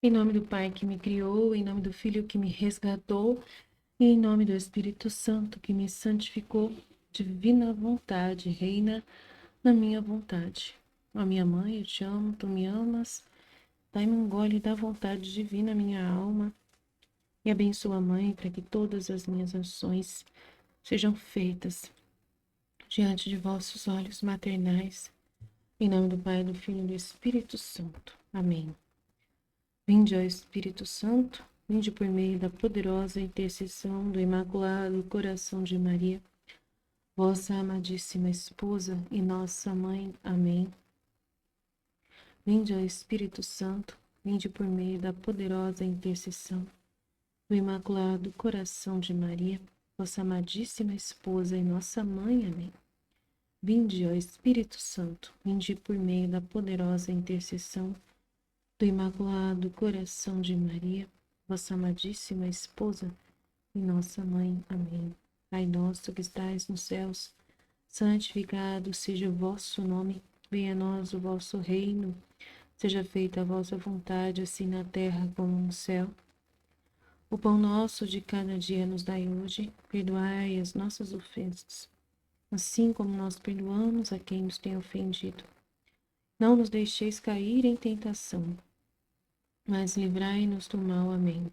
Em nome do Pai que me criou, em nome do Filho que me resgatou, e em nome do Espírito Santo que me santificou, divina vontade, reina na minha vontade. Ó minha mãe, eu te amo, tu me amas. Dai-me um gole da vontade divina, minha alma, e abençoa, Mãe, para que todas as minhas ações sejam feitas diante de vossos olhos maternais. Em nome do Pai, do Filho e do Espírito Santo. Amém. Vinde, ó Espírito Santo, vinde por meio da poderosa intercessão do Imaculado Coração de Maria, vossa amadíssima esposa e nossa mãe. Amém. Vinde, ó Espírito Santo, vinde por meio da poderosa intercessão do Imaculado Coração de Maria, vossa amadíssima esposa e nossa mãe. Amém. Vinde, ó Espírito Santo, vinde por meio da poderosa intercessão do Imaculado Coração de Maria, vossa amadíssima esposa e nossa mãe. Amém. Pai nosso que estais nos céus, santificado seja o vosso nome, venha a nós o vosso reino, seja feita a vossa vontade, assim na terra como no céu. O pão nosso de cada dia nos dai hoje, perdoai as nossas ofensas, assim como nós perdoamos a quem nos tem ofendido. Não nos deixeis cair em tentação, mas livrai-nos do mal. Amém.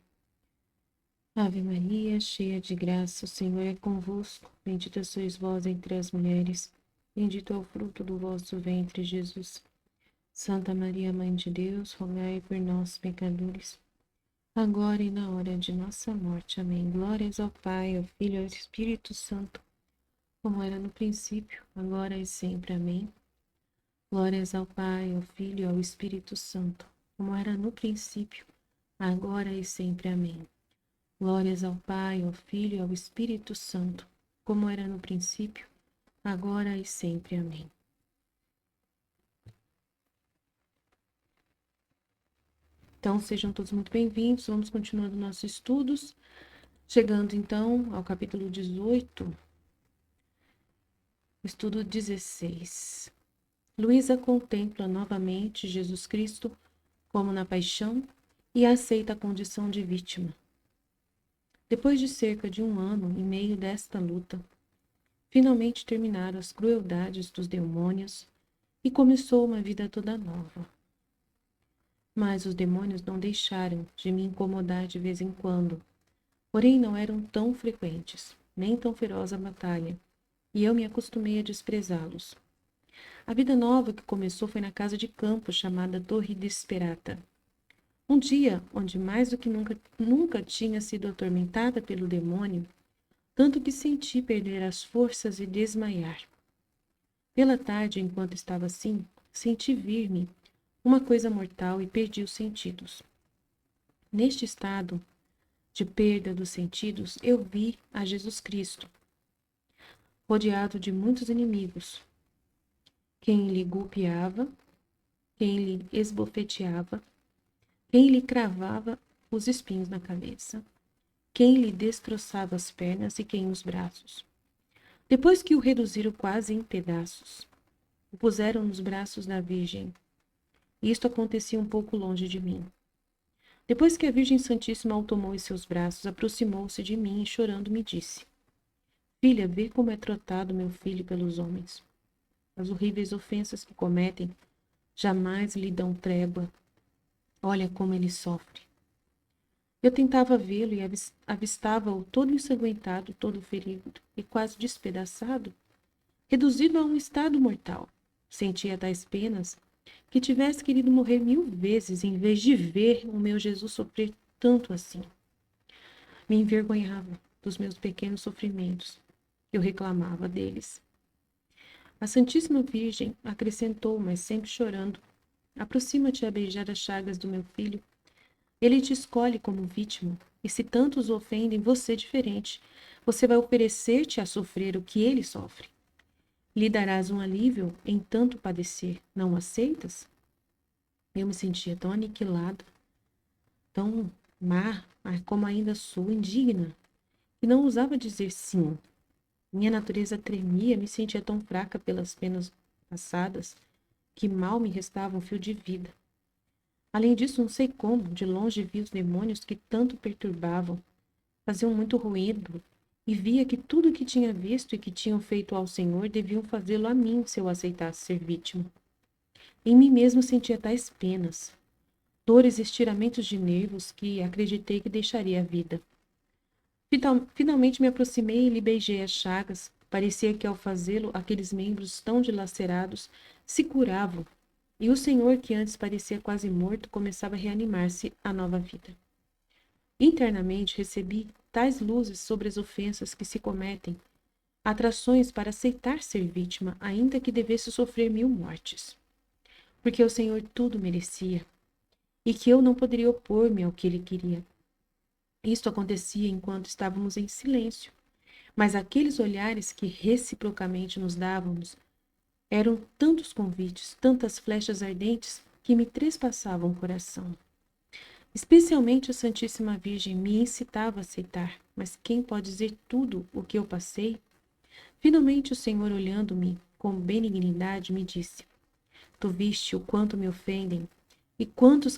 Ave Maria, cheia de graça, o Senhor é convosco. Bendita sois vós entre as mulheres, bendito é o fruto do vosso ventre, Jesus. Santa Maria, Mãe de Deus, rogai por nós, pecadores, agora e na hora de nossa morte. Amém. Glórias ao Pai, ao Filho e ao Espírito Santo, como era no princípio, agora e sempre. Amém. Glórias ao Pai, ao Filho e ao Espírito Santo, como era no princípio, agora e sempre. Amém. Glórias ao Pai, ao Filho e ao Espírito Santo, como era no princípio, agora e sempre. Amém. Então, sejam todos muito bem-vindos. Vamos continuando nossos estudos, chegando então ao capítulo 18, estudo 16. Luísa contempla novamente Jesus Cristo como na paixão e aceita a condição de vítima. Depois de cerca de 1 ano e meio desta luta, finalmente terminaram as crueldades dos demônios e começou uma vida toda nova. Mas os demônios não deixaram de me incomodar de vez em quando, porém não eram tão frequentes, nem tão feroz a batalha, e eu me acostumei a desprezá-los. A vida nova que começou foi na casa de campo chamada Torre Desperata. Um dia, onde mais do que nunca tinha sido atormentada pelo demônio, tanto que senti perder as forças e desmaiar. Pela tarde, enquanto estava assim, senti vir-me uma coisa mortal e perdi os sentidos. Neste estado de perda dos sentidos, eu vi a Jesus Cristo, rodeado de muitos inimigos, quem lhe golpeava, quem lhe esbofeteava, quem lhe cravava os espinhos na cabeça, quem lhe destroçava as pernas e quem os braços. Depois que o reduziram quase em pedaços, o puseram nos braços da Virgem. Isto acontecia um pouco longe de mim. Depois que a Virgem Santíssima o tomou em seus braços, aproximou-se de mim e, chorando, me disse: Filha, vê como é tratado meu filho pelos homens. As horríveis ofensas que cometem jamais lhe dão trégua. Olha como ele sofre. Eu tentava vê-lo e avistava-o todo ensanguentado, todo ferido e quase despedaçado, reduzido a um estado mortal. Sentia tais penas que tivesse querido morrer 1000 vezes em vez de ver o meu Jesus sofrer tanto assim. Me envergonhava dos meus pequenos sofrimentos. Eu reclamava deles. A Santíssima Virgem acrescentou, mas sempre chorando: Aproxima-te a beijar as chagas do meu filho. Ele te escolhe como vítima, e se tantos o ofendem, você diferente. Você vai oferecer-te a sofrer o que ele sofre. Lhe darás um alívio em tanto padecer. Não aceitas? Eu me sentia tão aniquilada, tão má, mas como ainda sou indigna, que não ousava dizer sim. Minha natureza tremia, me sentia tão fraca pelas penas passadas, que mal me restava um fio de vida. Além disso, não sei como, de longe vi os demônios que tanto perturbavam, faziam muito ruído, e via que tudo o que tinha visto e que tinham feito ao Senhor deviam fazê-lo a mim se eu aceitasse ser vítima. Em mim mesmo sentia tais penas, dores e estiramentos de nervos que acreditei que deixaria a vida. Finalmente me aproximei e lhe beijei as chagas. Parecia que ao fazê-lo, aqueles membros tão dilacerados se curavam, e o Senhor, que antes parecia quase morto, começava a reanimar-se à nova vida. Internamente recebi tais luzes sobre as ofensas que se cometem, atrações para aceitar ser vítima, ainda que devesse sofrer 1000 mortes, porque o Senhor tudo merecia, e que eu não poderia opor-me ao que ele queria. Isto acontecia enquanto estávamos em silêncio, mas aqueles olhares que reciprocamente nos dávamos eram tantos convites, tantas flechas ardentes que me trespassavam o coração. Especialmente a Santíssima Virgem me incitava a aceitar, mas quem pode dizer tudo o que eu passei? Finalmente o Senhor, olhando-me com benignidade, me disse: Tu viste o quanto me ofendem e quantos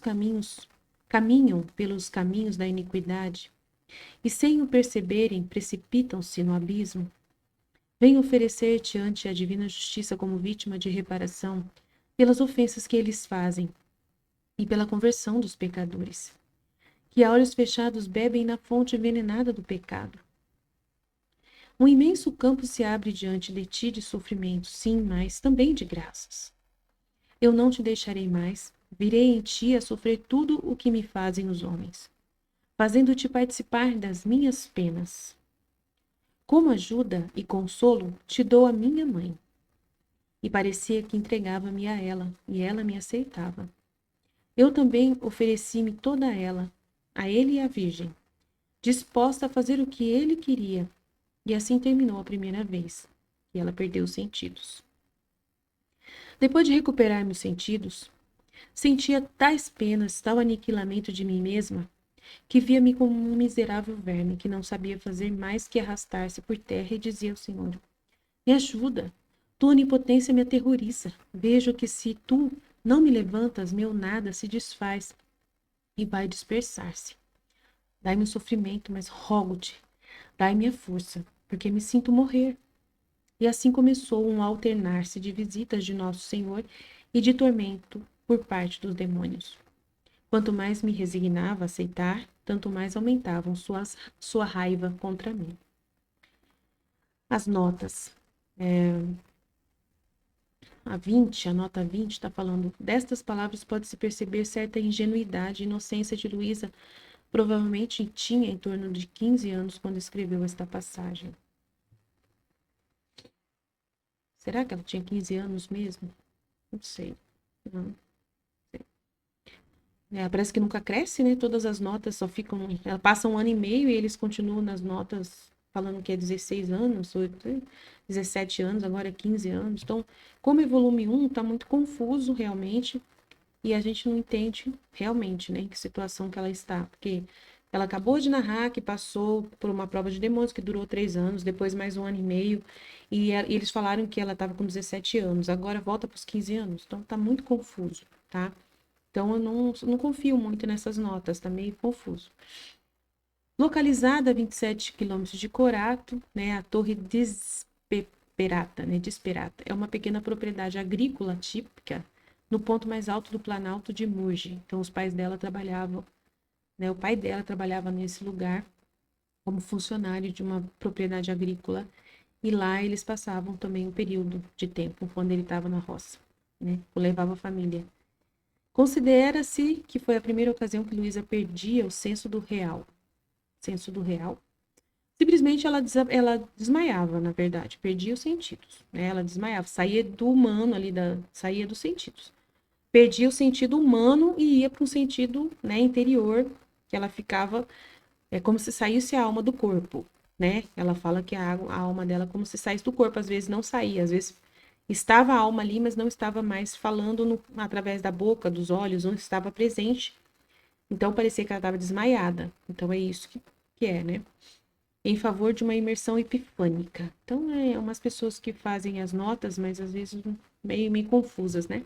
caminham pelos caminhos da iniquidade, e sem o perceberem precipitam-se no abismo. Venho oferecer-te ante a divina justiça como vítima de reparação pelas ofensas que eles fazem e pela conversão dos pecadores, que a olhos fechados bebem na fonte envenenada do pecado. Um imenso campo se abre diante de ti de sofrimento, sim, mas também de graças. Eu não te deixarei mais, virei em ti a sofrer tudo o que me fazem os homens, fazendo-te participar das minhas penas. Como ajuda e consolo, te dou a minha mãe. E parecia que entregava-me a ela, e ela me aceitava. Eu também ofereci-me toda a ele e à Virgem, disposta a fazer o que ele queria, e assim terminou a primeira vez, e ela perdeu os sentidos. Depois de recuperar meus sentidos, sentia tais penas, tal aniquilamento de mim mesma, que via-me como um miserável verme que não sabia fazer mais que arrastar-se por terra e dizia ao Senhor: Me ajuda, tua onipotência me aterroriza. Vejo que se tu não me levantas, meu nada se desfaz e vai dispersar-se. Dai-me o sofrimento, mas rogo-te, dai-me a força, porque me sinto morrer. E assim começou um alternar-se de visitas de Nosso Senhor e de tormento por parte dos demônios. Quanto mais me resignava a aceitar, tanto mais aumentavam sua raiva contra mim. As notas. A nota 20 está falando: destas palavras pode-se perceber certa ingenuidade e inocência de Luísa. Provavelmente tinha em torno de 15 anos quando escreveu esta passagem. Será que ela tinha 15 anos mesmo? Não sei. Não. Parece que nunca cresce, né? Todas as notas só ficam. Ela passa um ano e meio e eles continuam nas notas falando que é 16 anos, 17 anos, agora é 15 anos. Então, como é volume 1, está muito confuso realmente. E a gente não entende realmente, né, em que situação que ela está. Porque ela acabou de narrar que passou por uma prova de demônios que durou 3 anos, depois mais um ano e meio. E eles falaram que ela estava com 17 anos, agora volta para os 15 anos. Então, está muito confuso, tá? Então, eu não confio muito nessas notas, está meio confuso. Localizada a 27 quilômetros de Corato, né, a Torre Desperata, né, Desperata, é uma pequena propriedade agrícola típica no ponto mais alto do Planalto de Murge. Então, os pais dela trabalhavam, né, o pai dela trabalhava nesse lugar como funcionário de uma propriedade agrícola e lá eles passavam também um período de tempo quando ele estava na roça, né, levava a família. Considera-se que foi a primeira ocasião que Luísa perdia o senso do real. Simplesmente ela desmaiava, na verdade, perdia os sentidos, né? Ela desmaiava, saía do humano ali, saía dos sentidos. Perdia o sentido humano e ia para um sentido, né, interior, que ela ficava, como se saísse a alma do corpo, né? Ela fala que a alma dela como se saísse do corpo, às vezes não saía, às vezes estava a alma ali, mas não estava mais falando através da boca, dos olhos, não estava presente. Então parecia que ela estava desmaiada. Então é isso que é, né? Em favor de uma imersão epifânica. Então, umas pessoas que fazem as notas, mas às vezes meio confusas, né?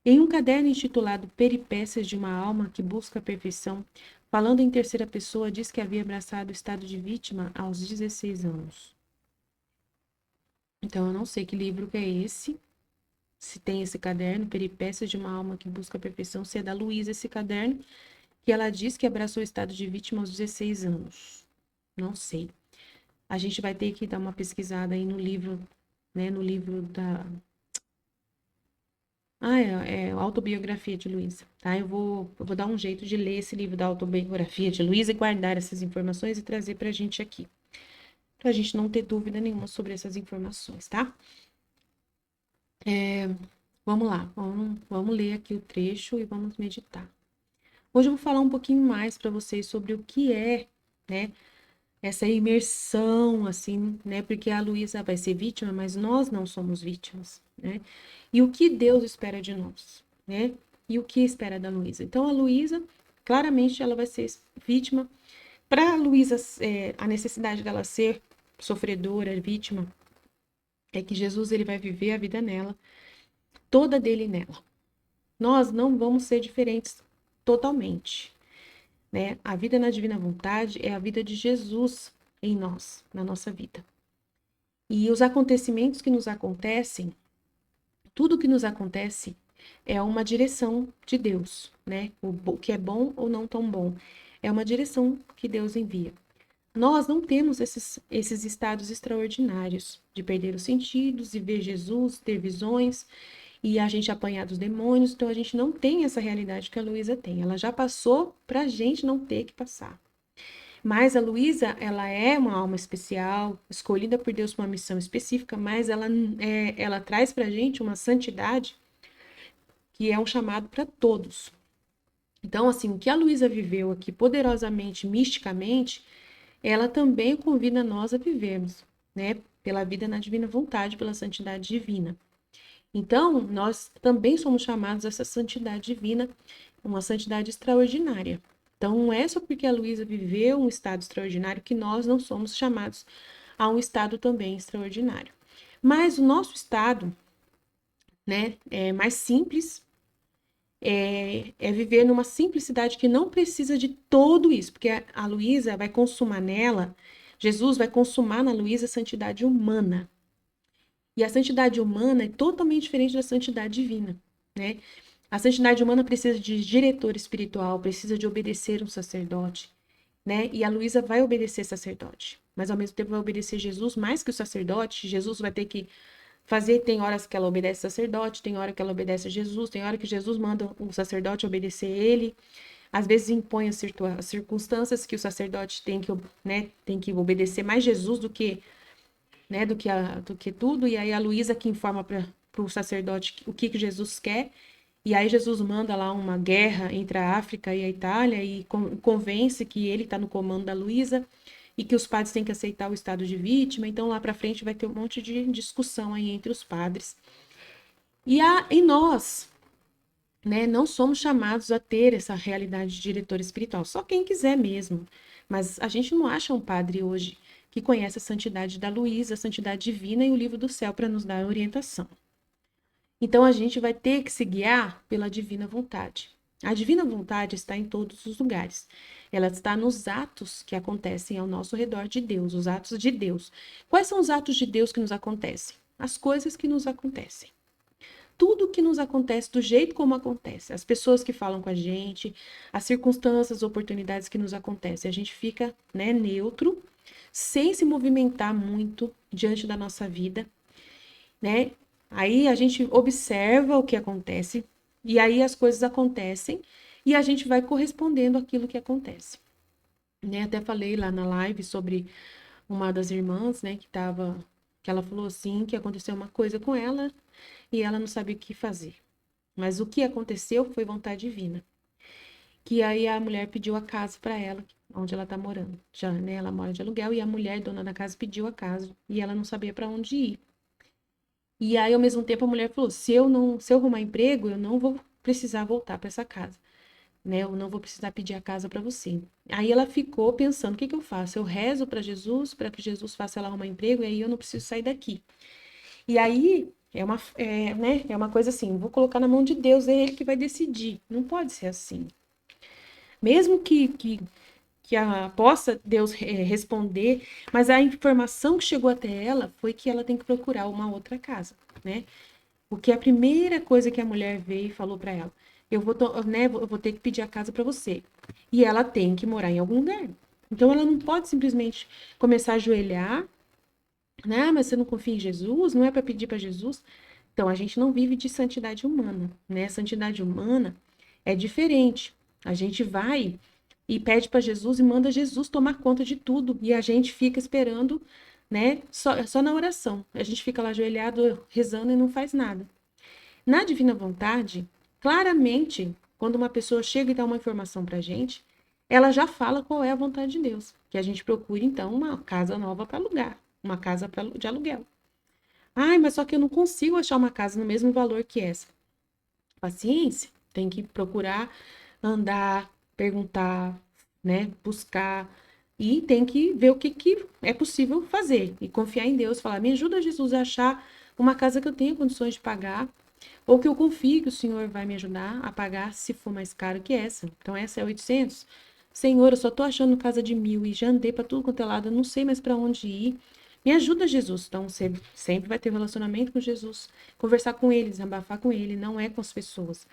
Em um caderno intitulado Peripécias de uma Alma que Busca a Perfeição, falando em terceira pessoa, diz que havia abraçado o estado de vítima aos 16 anos. Então, eu não sei que livro que é esse, se tem esse caderno, Peripécias de uma Alma que Busca a Perfeição, se é da Luísa esse caderno, que ela diz que abraçou o estado de vítima aos 16 anos. Não sei. A gente vai ter que dar uma pesquisada aí no livro, né, no livro da... é Autobiografia de Luísa, tá? Eu vou dar um jeito de ler esse livro da Autobiografia de Luísa e guardar essas informações e trazer pra gente aqui. Pra gente não ter dúvida nenhuma sobre essas informações, tá? Vamos lá, vamos ler aqui o trecho e vamos meditar. Hoje eu vou falar um pouquinho mais para vocês sobre o que é, né, essa imersão, assim, né, porque a Luísa vai ser vítima, mas nós não somos vítimas, né, e o que Deus espera de nós, né, e o que espera da Luísa. Então, a Luísa, claramente, ela vai ser vítima. Para a Luísa, a necessidade dela ser sofredora, vítima, é que Jesus ele vai viver a vida nela, toda dele nela. Nós não vamos ser diferentes totalmente, né? A vida na divina vontade é a vida de Jesus em nós, na nossa vida. E os acontecimentos que nos acontecem, tudo que nos acontece é uma direção de Deus, né? O que é bom ou não tão bom, é uma direção que Deus envia. Nós não temos esses estados extraordinários de perder os sentidos e ver Jesus, ter visões e a gente apanhar dos demônios, então a gente não tem essa realidade que a Luísa tem. Ela já passou para a gente não ter que passar. Mas a Luísa, ela é uma alma especial, escolhida por Deus para uma missão específica, mas ela traz para a gente uma santidade que é um chamado para todos. Então, assim, o que a Luísa viveu aqui poderosamente, misticamente, ela também convida nós a vivermos, né? Pela vida na divina vontade, pela santidade divina. Então, nós também somos chamados a essa santidade divina, uma santidade extraordinária. Então, não é só porque a Luísa viveu um estado extraordinário que nós não somos chamados a um estado também extraordinário. Mas o nosso estado, né, é mais simples, é viver numa simplicidade que não precisa de todo isso, porque a Luísa vai consumar nela, Jesus vai consumar na Luísa a santidade humana. E a santidade humana é totalmente diferente da santidade divina, né? A santidade humana precisa de diretor espiritual, precisa de obedecer um sacerdote, né? E a Luísa vai obedecer sacerdote, mas ao mesmo tempo vai obedecer Jesus mais que o sacerdote. Jesus vai ter que fazer, tem horas que ela obedece sacerdote, tem hora que ela obedece a Jesus, tem hora que Jesus manda o sacerdote obedecer ele. Às vezes impõe as circunstâncias que o sacerdote tem que, né, tem que obedecer mais Jesus do que, né, do que tudo. E aí a Luísa que informa para o sacerdote o que Jesus quer. E aí Jesus manda lá uma guerra entre a África e a Itália e convence que ele está no comando da Luísa e que os padres têm que aceitar o estado de vítima. Então lá para frente vai ter um monte de discussão aí entre os padres. E nós, né, não somos chamados a ter essa realidade de diretor espiritual, só quem quiser mesmo. Mas a gente não acha um padre hoje que conhece a santidade da Luísa, a santidade divina e o livro do céu para nos dar orientação. Então a gente vai ter que se guiar pela divina vontade. A divina vontade está em todos os lugares. Ela está nos atos que acontecem ao nosso redor de Deus, os atos de Deus. Quais são os atos de Deus que nos acontecem? As coisas que nos acontecem. Tudo que nos acontece do jeito como acontece. As pessoas que falam com a gente, as circunstâncias, as oportunidades que nos acontecem. A gente fica, né, neutro, sem se movimentar muito diante da nossa vida, né? Aí a gente observa o que acontece e aí as coisas acontecem e a gente vai correspondendo àquilo que acontece. Né? Até falei lá na live sobre uma das irmãs, né, que ela falou assim, que aconteceu uma coisa com ela e ela não sabia o que fazer. Mas o que aconteceu foi vontade divina. Que aí a mulher pediu a casa para ela, onde ela tá morando. Já, né, ela mora de aluguel e a mulher, dona da casa, pediu a casa e ela não sabia para onde ir. E aí, ao mesmo tempo, a mulher falou: se eu arrumar emprego, eu não vou precisar voltar para essa casa, né? Eu não vou precisar pedir a casa para você. Aí ela ficou pensando: o que que eu faço? Eu rezo para Jesus, para que Jesus faça ela arrumar emprego, e aí eu não preciso sair daqui. E aí é uma coisa assim, vou colocar na mão de Deus, é Ele que vai decidir. Não pode ser assim. Mesmo que possa Deus responder, mas a informação que chegou até ela foi que ela tem que procurar uma outra casa, né? Porque a primeira coisa que a mulher veio e falou para ela, eu vou ter que pedir a casa para você. E ela tem que morar em algum lugar. Então ela não pode simplesmente começar a ajoelhar, né? Mas você não confia em Jesus? Não é para pedir para Jesus? Então a gente não vive de santidade humana, né? Santidade humana é diferente. A gente vai e pede para Jesus e manda Jesus tomar conta de tudo. E a gente fica esperando, né? Só na oração. A gente fica lá ajoelhado, rezando e não faz nada. Na divina vontade, claramente, quando uma pessoa chega e dá uma informação para a gente, ela já fala qual é a vontade de Deus. Que a gente procure, então, uma casa nova para alugar, uma casa de aluguel. Ai, mas só que eu não consigo achar uma casa no mesmo valor que essa. Paciência, tem que procurar andar, perguntar, né, buscar e tem que ver o que é possível fazer e confiar em Deus, falar: "Me ajuda, Jesus, a achar uma casa que eu tenha condições de pagar ou que eu confie que o Senhor vai me ajudar a pagar se for mais caro que essa. Então essa é 800. Senhor, eu só tô achando casa de 1.000 e já andei para tudo quanto é lado, eu não sei mais para onde ir. Me ajuda, Jesus." Então, você sempre vai ter um relacionamento com Jesus. Conversar com ele, desabafar com ele, não é com as pessoas.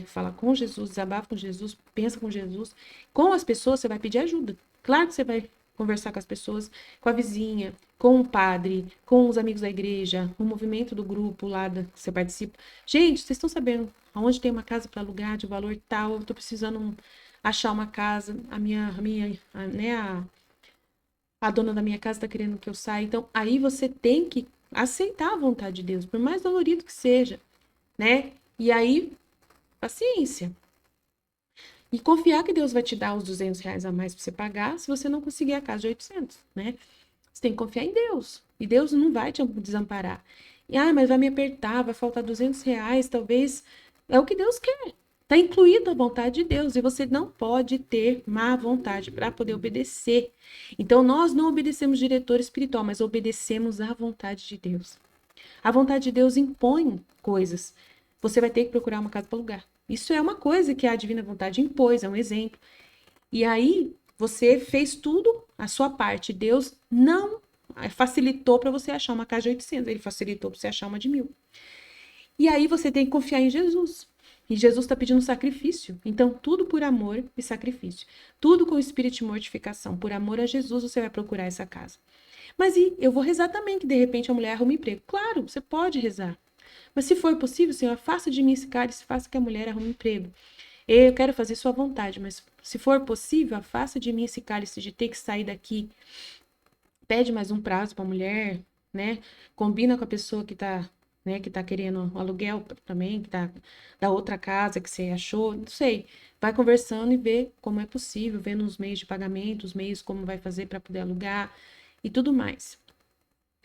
Fala com Jesus, desabafa com Jesus, pensa com Jesus. Com as pessoas, você vai pedir ajuda. Claro que você vai conversar com as pessoas, com a vizinha, com o padre, com os amigos da igreja, o movimento do grupo lá que você participa. Gente, vocês estão sabendo aonde tem uma casa para alugar de valor tal? Eu estou precisando achar uma casa. Né, a dona da minha casa está querendo que eu saia. Então, aí você tem que aceitar a vontade de Deus, por mais dolorido que seja, né? E aí, paciência. E confiar que Deus vai te dar os R$ 200 a mais para você pagar se você não conseguir a casa de 800, né? Você tem que confiar em Deus. E Deus não vai te desamparar. Mas vai me apertar, vai faltar R$ 200, talvez. É o que Deus quer. Está incluído a vontade de Deus. E você não pode ter má vontade para poder obedecer. Então, nós não obedecemos diretor espiritual, mas obedecemos à vontade de Deus. A vontade de Deus impõe coisas. Você vai ter que procurar uma casa para alugar. Isso é uma coisa que a divina vontade impôs, é um exemplo. E aí, você fez tudo a sua parte. Deus não facilitou para você achar uma casa de 800, ele facilitou para você achar uma de 1.000. E aí você tem que confiar em Jesus. E Jesus está pedindo sacrifício. Então, tudo por amor e sacrifício. Tudo com espírito de mortificação. Por amor a Jesus, você vai procurar essa casa. Mas e eu vou rezar também que de repente a mulher arruma emprego. Claro, você pode rezar. Mas se for possível, Senhor, afasta de mim esse cálice, faça que a mulher arrume emprego. Eu quero fazer sua vontade, mas se for possível, afasta de mim esse cálice de ter que sair daqui. Pede mais um prazo para a mulher, né? Combina com a pessoa que tá, né, que tá querendo o aluguel também, que tá da outra casa que você achou, não sei. Vai conversando e vê como é possível, vendo os meios de pagamento, os meios como vai fazer para poder alugar e tudo mais.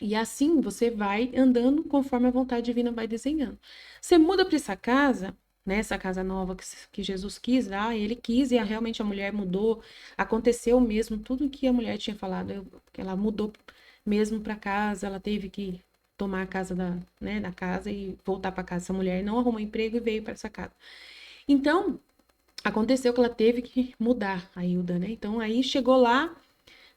E assim você vai andando conforme a vontade divina vai desenhando. Você muda para essa casa, né? Essa casa nova que Jesus quis lá, ele quis e realmente a mulher mudou. Aconteceu mesmo tudo o que a mulher tinha falado. Ela mudou mesmo para casa, ela teve que tomar a casa da casa e voltar para casa. Essa mulher não arrumou emprego e veio para essa casa. Então, aconteceu que ela teve que mudar a Hilda, né? Então, aí chegou lá,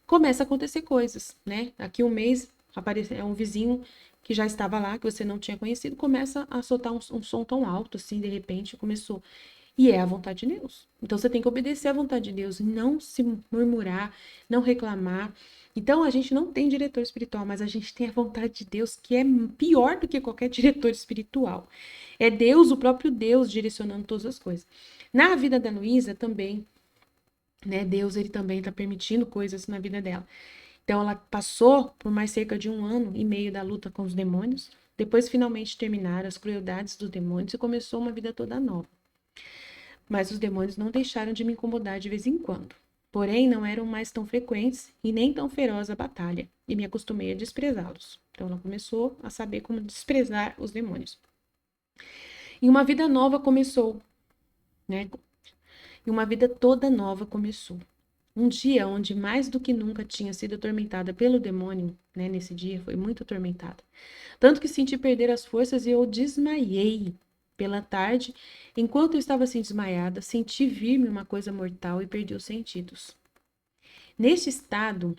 começa a acontecer coisas, né? Aqui um mês aparece um vizinho que já estava lá, que você não tinha conhecido, começa a soltar um som tão alto, assim, de repente começou. E é a vontade de Deus. Então você tem que obedecer à vontade de Deus, não se murmurar, não reclamar. Então a gente não tem diretor espiritual, mas a gente tem a vontade de Deus, que é pior do que qualquer diretor espiritual. É Deus, o próprio Deus, direcionando todas as coisas. Na vida da Luísa também, né? Deus, ele também está permitindo coisas na vida dela. Então, ela passou por mais cerca de 1 ano e meio da luta com os demônios. Depois, finalmente, terminaram as crueldades dos demônios e começou uma vida toda nova. Mas os demônios não deixaram de me incomodar de vez em quando. Porém, não eram mais tão frequentes e nem tão feroz a batalha, e me acostumei a desprezá-los. Então, ela começou a saber como desprezar os demônios. E uma vida nova começou, né? E uma vida toda nova começou. Um dia onde mais do que nunca tinha sido atormentada pelo demônio, né? Nesse dia foi muito atormentada. Tanto que senti perder as forças e eu desmaiei. Pela tarde, enquanto eu estava assim desmaiada, senti vir-me uma coisa mortal e perdi os sentidos. Neste estado,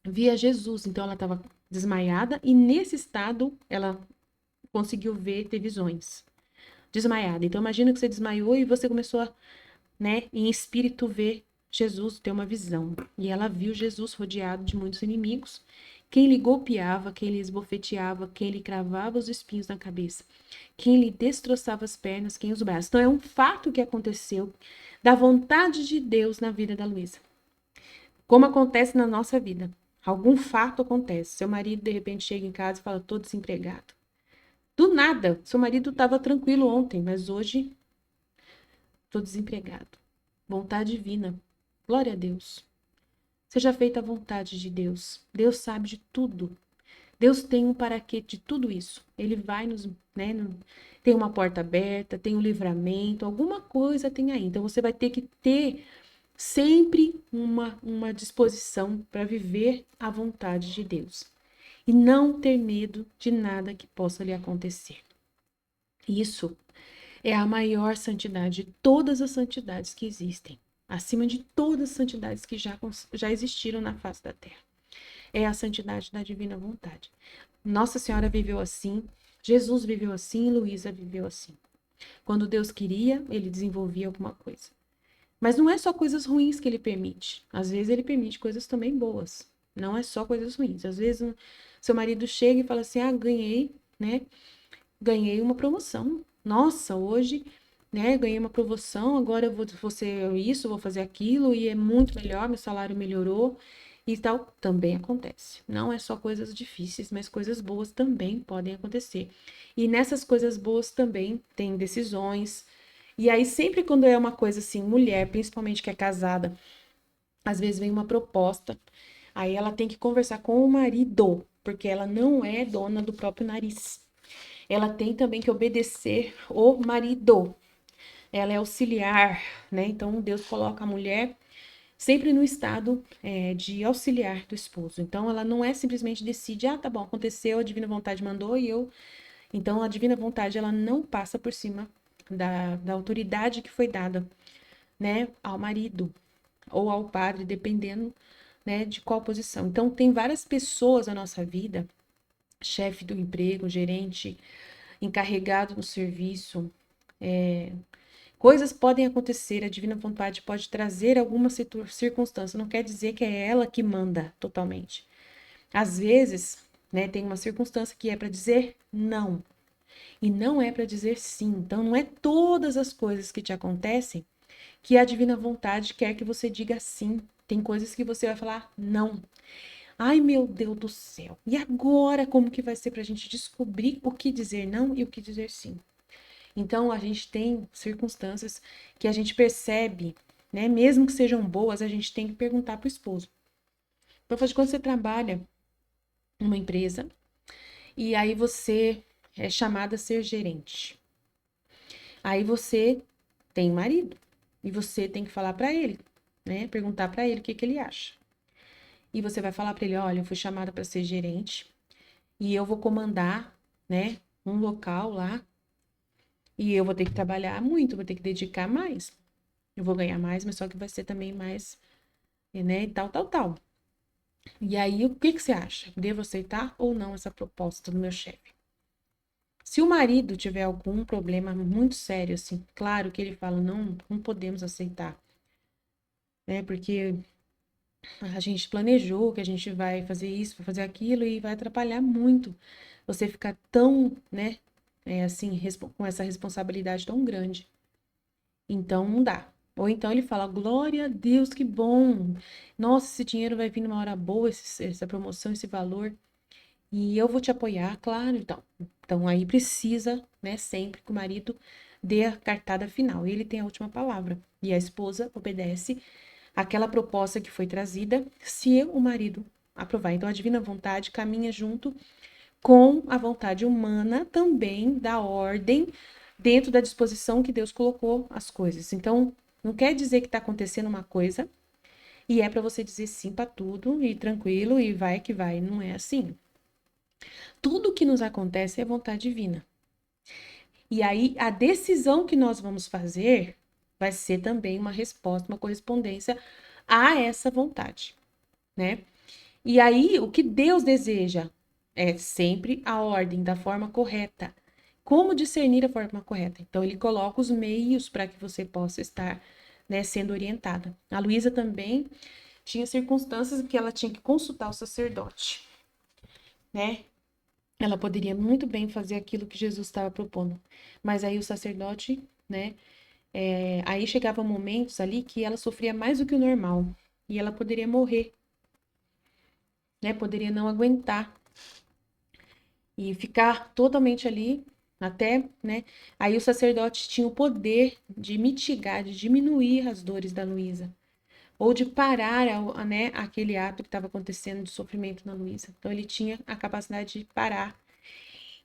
via Jesus. Então ela estava desmaiada e nesse estado ela conseguiu ver, ter visões. Desmaiada. Então imagina que você desmaiou e você começou a, né, em espírito ver Jesus, ter uma visão. E ela viu Jesus rodeado de muitos inimigos. Quem lhe golpeava, quem lhe esbofeteava, quem lhe cravava os espinhos na cabeça, quem lhe destroçava as pernas, quem os braços. Então é um fato que aconteceu da vontade de Deus na vida da Luísa. Como acontece na nossa vida. Algum fato acontece. Seu marido, de repente, chega em casa e fala, tô desempregado. Do nada, seu marido estava tranquilo ontem, mas hoje tô desempregado. Vontade divina. Glória a Deus. Seja feita a vontade de Deus. Deus sabe de tudo. Deus tem um paraquê de tudo isso. Ele vai nos, né, tem uma porta aberta, tem um livramento, alguma coisa tem aí. Então você vai ter que ter sempre uma disposição para viver a vontade de Deus e não ter medo de nada que possa lhe acontecer. Isso é a maior santidade de todas as santidades que existem, acima de todas as santidades que já existiram na face da terra. É a santidade da divina vontade. Nossa Senhora viveu assim, Jesus viveu assim, Luísa viveu assim. Quando Deus queria, ele desenvolvia alguma coisa. Mas não é só coisas ruins que ele permite. Às vezes ele permite coisas também boas. Não é só coisas ruins. Às vezes seu marido chega e fala assim: "Ah, ganhei, né? Ganhei uma promoção. Nossa, hoje, né, ganhei uma promoção, agora eu vou ser isso, vou fazer aquilo e é muito melhor, meu salário melhorou." E tal, também acontece. Não é só coisas difíceis, mas coisas boas também podem acontecer. E nessas coisas boas também tem decisões. E aí, sempre quando é uma coisa assim, mulher, principalmente que é casada, às vezes vem uma proposta, aí ela tem que conversar com o marido, porque ela não é dona do próprio nariz. Ela tem também que obedecer o marido. Ela é auxiliar, né? Então, Deus coloca a mulher sempre no estado de auxiliar do esposo. Então, ela não é simplesmente decide, ah, tá bom, aconteceu, a divina vontade mandou e eu. Então, a divina vontade, ela não passa por cima da autoridade que foi dada, né, ao marido ou ao padre, dependendo, né, de qual posição. Então, tem várias pessoas na nossa vida, chefe do emprego, gerente, encarregado no serviço, coisas podem acontecer, a divina vontade pode trazer alguma circunstância, não quer dizer que é ela que manda totalmente. Às vezes, né, tem uma circunstância que é para dizer não, e não é para dizer sim. Então, não é todas as coisas que te acontecem que a divina vontade quer que você diga sim. Tem coisas que você vai falar não. Ai, meu Deus do céu. E agora como que vai ser para a gente descobrir o que dizer não e o que dizer sim? Então, a gente tem circunstâncias que a gente percebe, né? Mesmo que sejam boas, a gente tem que perguntar para o esposo. Então, faz de quando você trabalha numa empresa e aí você é chamada a ser gerente. Aí você tem marido e você tem que falar para ele, né? Perguntar para ele o que que ele acha. E você vai falar para ele, olha, eu fui chamada para ser gerente e eu vou comandar, né, um local lá e eu vou ter que trabalhar muito, vou ter que dedicar mais. Eu vou ganhar mais, mas só que vai ser também mais, né, e tal, tal, tal. E aí, o que que você acha? Devo aceitar ou não essa proposta do meu chefe? Se o marido tiver algum problema muito sério, assim, claro que ele fala, não, não podemos aceitar, né, porque a gente planejou que a gente vai fazer isso, vai fazer aquilo e vai atrapalhar muito você ficar tão, né, assim, com essa responsabilidade tão grande. Então não dá. Ou então ele fala, glória a Deus, que bom. Nossa, esse dinheiro vai vir numa hora boa, essa promoção, esse valor. E eu vou te apoiar, claro. Então aí precisa, né, sempre que o marido dê a cartada final. Ele tem a última palavra. E a esposa obedece aquela proposta que foi trazida, se o marido aprovar. Então, a divina vontade caminha junto com a vontade humana também da ordem dentro da disposição que Deus colocou as coisas. Então, não quer dizer que está acontecendo uma coisa e é para você dizer sim para tudo e tranquilo e vai que vai. Não é assim. Tudo que nos acontece é vontade divina. E aí a decisão que nós vamos fazer vai ser também uma resposta, uma correspondência a essa vontade, né? E aí o que Deus deseja é sempre a ordem da forma correta. Como discernir a forma correta? Então ele coloca os meios para que você possa estar, né, sendo orientada. A Luísa também tinha circunstâncias em que ela tinha que consultar o sacerdote, né? Ela poderia muito bem fazer aquilo que Jesus estava propondo, mas aí o sacerdote, né? Aí chegava momentos ali que ela sofria mais do que o normal e ela poderia morrer, né? Poderia não aguentar e ficar totalmente ali até, né? Aí o sacerdote tinha o poder de mitigar, de diminuir as dores da Luísa ou de parar, né, aquele ato que estava acontecendo de sofrimento na Luísa. Então ele tinha a capacidade de parar.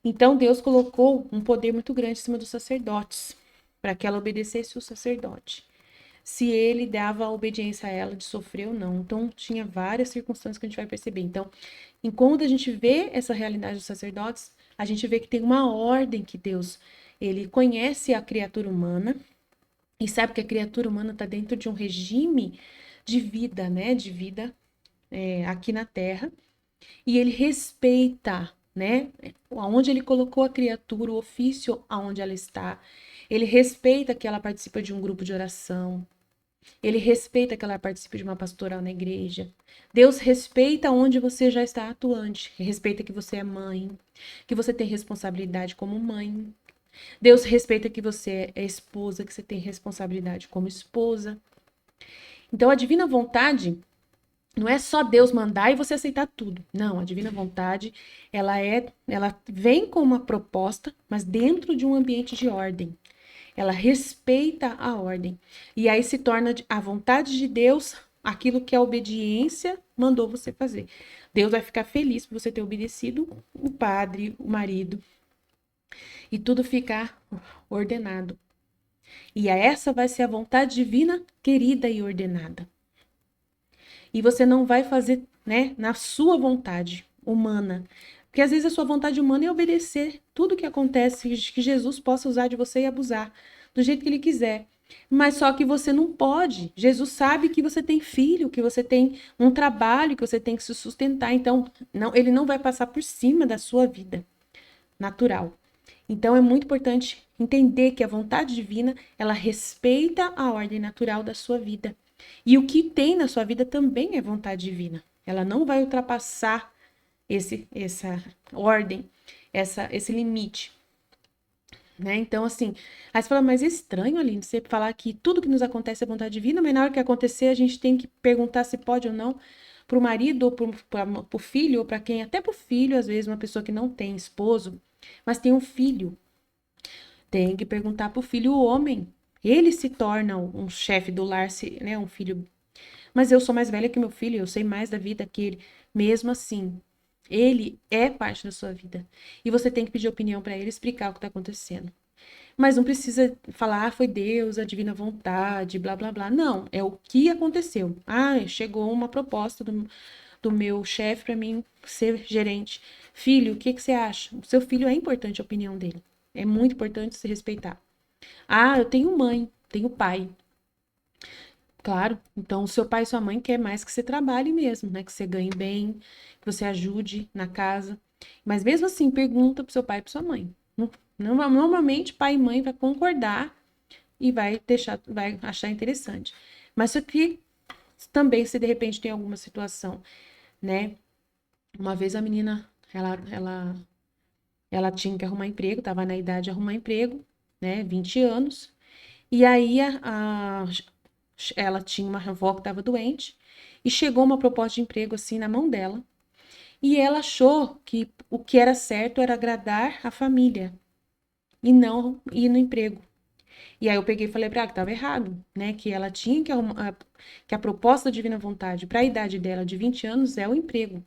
Então Deus colocou um poder muito grande em cima dos sacerdotes, para que ela obedecesse o sacerdote. Se ele dava a obediência a ela de sofrer ou não. Então tinha várias circunstâncias que a gente vai perceber. Então, enquanto a gente vê essa realidade dos sacerdotes, a gente vê que tem uma ordem que Deus, ele conhece a criatura humana e sabe que a criatura humana está dentro de um regime de vida, né? De vida aqui na Terra. E ele respeita, né? Aonde ele colocou a criatura, o ofício aonde ela está. Ele respeita que ela participa de um grupo de oração. Ele respeita que ela participe de uma pastoral na igreja. Deus respeita onde você já está atuante. Respeita que você é mãe, que você tem responsabilidade como mãe. Deus respeita que você é esposa, que você tem responsabilidade como esposa. Então, a divina vontade não é só Deus mandar e você aceitar tudo. Não, a divina vontade, ela vem com uma proposta, mas dentro de um ambiente de ordem. Ela respeita a ordem. E aí se torna a vontade de Deus aquilo que a obediência mandou você fazer. Deus vai ficar feliz por você ter obedecido o padre, o marido, e tudo ficar ordenado. E essa vai ser a vontade divina, querida e ordenada. E você não vai fazer, né, na sua vontade humana. Porque às vezes a sua vontade humana é obedecer tudo que acontece, que Jesus possa usar de você e abusar do jeito que ele quiser. Mas só que você não pode. Jesus sabe que você tem filho, que você tem um trabalho, que você tem que se sustentar. Então, não, ele não vai passar por cima da sua vida natural. Então, é muito importante entender que a vontade divina, ela respeita a ordem natural da sua vida. E o que tem na sua vida também é vontade divina. Ela não vai ultrapassar essa ordem, esse limite. Né? Então, assim, aí você fala, mas é estranho, Aline, você falar que tudo que nos acontece é vontade divina, mas na hora que acontecer, a gente tem que perguntar se pode ou não para o marido, ou para o filho, ou para quem, até para o filho, às vezes, uma pessoa que não tem esposo, mas tem um filho. Tem que perguntar para o filho, o homem. Ele se torna um chefe do lar, né, um filho. Mas eu sou mais velha que meu filho, eu sei mais da vida que ele. Mesmo assim, ele é parte da sua vida. E você tem que pedir opinião para ele, explicar o que está acontecendo. Mas não precisa falar, foi Deus, a divina vontade, blá, blá, blá. Não, é o que aconteceu. Ah, chegou uma proposta do meu chefe para mim ser gerente. Filho, o que, que você acha? O seu filho é importante a opinião dele. É muito importante se respeitar. Ah, eu tenho mãe, tenho pai. Claro, então o seu pai e sua mãe quer mais que você trabalhe mesmo, né? Que você ganhe bem, que você ajude na casa. Mas mesmo assim, pergunta pro seu pai e pra sua mãe. Normalmente, pai e mãe vai concordar e vai achar interessante. Mas isso aqui também, se de repente tem alguma situação, né? Uma vez a menina, ela tinha que arrumar emprego, estava na idade de arrumar emprego, né? 20 anos. E aí ela tinha uma avó que estava doente e chegou uma proposta de emprego assim na mão dela. E ela achou que o que era certo era agradar a família e não ir no emprego. E aí eu peguei e falei para ela que estava errado, né? Que ela tinha que arrumar, que a proposta da Divina Vontade para a idade dela de 20 anos é o emprego,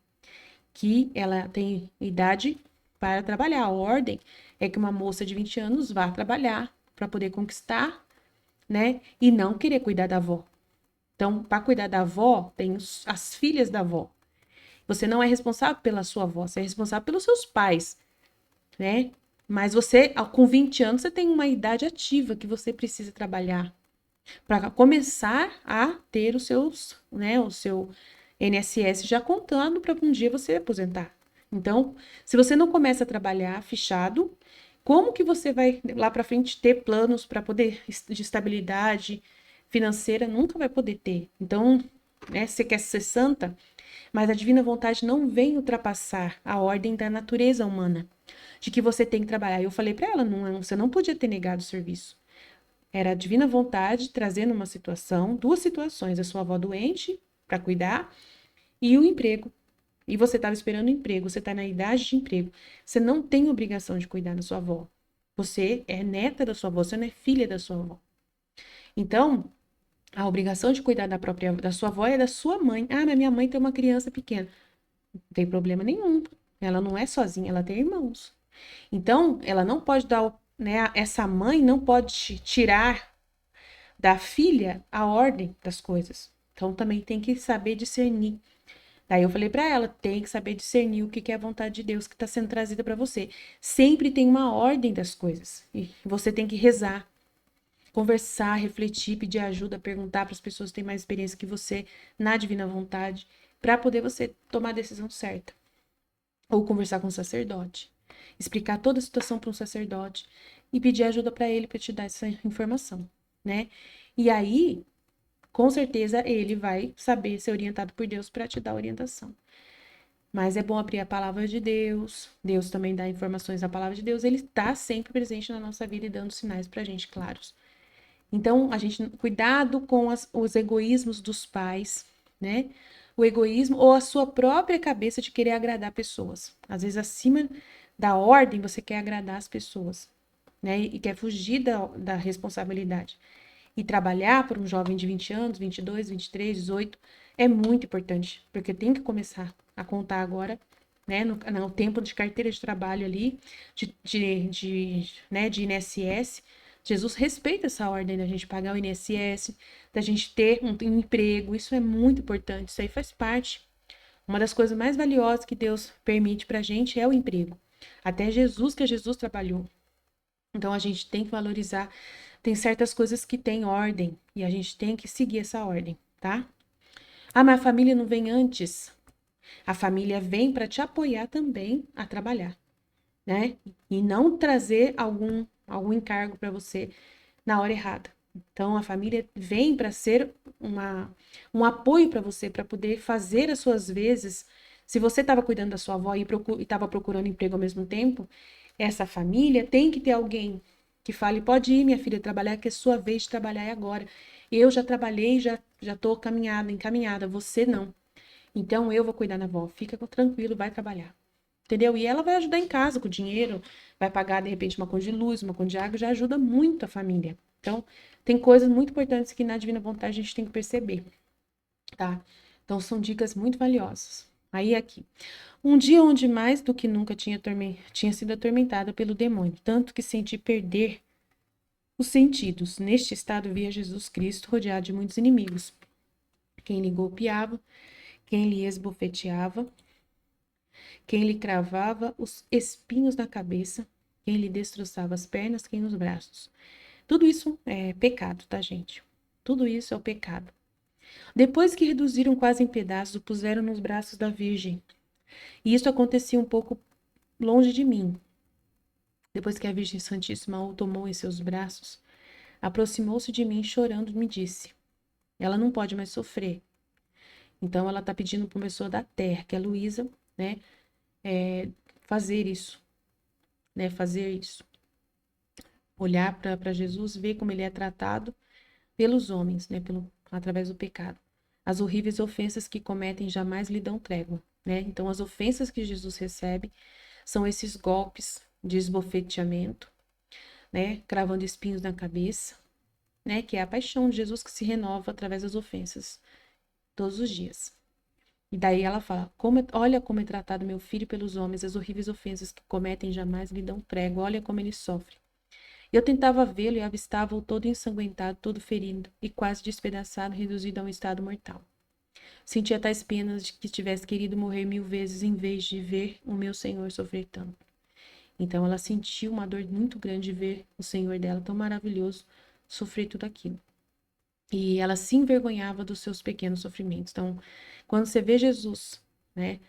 que ela tem idade para trabalhar. A ordem é que uma moça de 20 anos vá trabalhar para poder conquistar, né? E não querer cuidar da avó. Então, para cuidar da avó, tem as filhas da avó. Você não é responsável pela sua avó, você é responsável pelos seus pais, né? Mas você, com 20 anos, você tem uma idade ativa que você precisa trabalhar para começar a ter os seus, né, o seu INSS já contando para um dia você aposentar. Então, se você não começa a trabalhar fichado, como que você vai lá para frente ter planos para poder de estabilidade financeira? Nunca vai poder ter. Então, né, você quer ser santa, mas a divina vontade não vem ultrapassar a ordem da natureza humana, de que você tem que trabalhar. Eu falei para ela, não, você não podia ter negado o serviço. Era a divina vontade trazendo uma situação, duas situações, a sua avó doente para cuidar e o emprego. E você estava esperando o emprego, você está na idade de emprego. Você não tem obrigação de cuidar da sua avó. Você é neta da sua avó, você não é filha da sua avó. Então, a obrigação de cuidar da sua avó é da sua mãe. Ah, mas minha mãe tem uma criança pequena. Não tem problema nenhum. Ela não é sozinha, ela tem irmãos. Então, ela não pode dar, né, essa mãe não pode tirar da filha a ordem das coisas. Então, também tem que saber discernir. Daí eu falei para ela, tem que saber discernir o que é a vontade de Deus que está sendo trazida para você. Sempre tem uma ordem das coisas. E você tem que rezar, conversar, refletir, pedir ajuda, perguntar para as pessoas que têm mais experiência que você na divina vontade, para poder você tomar a decisão certa. Ou conversar com o sacerdote, explicar toda a situação para um sacerdote e pedir ajuda para ele para te dar essa informação, né? E aí, com certeza, ele vai saber ser orientado por Deus para te dar orientação. Mas é bom abrir a palavra de Deus. Deus também dá informações da palavra de Deus. Ele está sempre presente na nossa vida e dando sinais para a gente claros. Então, a gente, cuidado com os egoísmos dos pais, né? O egoísmo ou a sua própria cabeça de querer agradar pessoas. Às vezes, acima da ordem, você quer agradar as pessoas, né? E quer fugir da responsabilidade. E trabalhar para um jovem de 20 anos, 22, 23, 18, é muito importante, porque tem que começar a contar agora, né, no tempo de carteira de trabalho ali, né, de INSS. Jesus respeita essa ordem da gente pagar o INSS, da gente ter um emprego, isso é muito importante, isso aí faz parte. Uma das coisas mais valiosas que Deus permite pra gente é o emprego. Até Jesus, que Jesus trabalhou. Então a gente tem que valorizar. Tem certas coisas que têm ordem e a gente tem que seguir essa ordem, tá? Ah, mas a família não vem antes. A família vem para te apoiar também a trabalhar, né? E não trazer algum encargo para você na hora errada. Então a família vem para ser um apoio para você, para poder fazer as suas vezes. Se você estava cuidando da sua avó e estava procurando emprego ao mesmo tempo, essa família tem que ter alguém que fale: pode ir, minha filha, trabalhar, que é sua vez de trabalhar é agora. Eu já trabalhei, já estou encaminhada, você não. Então eu vou cuidar da avó, fica tranquilo, vai trabalhar. Entendeu? E ela vai ajudar em casa com dinheiro, vai pagar de repente uma conta de luz, uma conta de água, já ajuda muito a família. Então, tem coisas muito importantes que na divina vontade a gente tem que perceber, tá? Então, são dicas muito valiosas. Aí aqui. Um dia onde mais do que nunca tinha sido atormentada pelo demônio, tanto que senti perder os sentidos. Neste estado, via Jesus Cristo rodeado de muitos inimigos. Quem lhe golpeava, quem lhe esbofeteava, quem lhe cravava os espinhos na cabeça, quem lhe destroçava as pernas, quem os braços. Tudo isso é pecado, tá, gente? Tudo isso é o pecado. Depois que reduziram quase em pedaços, o puseram nos braços da Virgem. E isso acontecia um pouco longe de mim. Depois que a Virgem Santíssima o tomou em seus braços, aproximou-se de mim chorando e me disse: ela não pode mais sofrer. Então ela está pedindo para uma pessoa da terra, que é a Luísa, né, fazer isso, né, fazer isso. Olhar para Jesus, ver como ele é tratado pelos homens, né, através do pecado. As horríveis ofensas que cometem jamais lhe dão trégua, né? Então as ofensas que Jesus recebe são esses golpes de esbofeteamento, né, cravando espinhos na cabeça, né, que é a paixão de Jesus que se renova através das ofensas todos os dias. E daí ela fala: olha como é tratado meu filho pelos homens, as horríveis ofensas que cometem jamais lhe dão trégua, olha como ele sofre. Eu tentava vê-lo e avistava-o todo ensanguentado, todo ferido e quase despedaçado, reduzido a um estado mortal. Sentia tais penas de que tivesse querido morrer 1000 vezes em vez de ver o meu Senhor sofrer tanto. Então ela sentiu uma dor muito grande de ver o Senhor dela, tão maravilhoso, sofrer tudo aquilo. E ela se envergonhava dos seus pequenos sofrimentos. Então, quando você vê Jesus, né,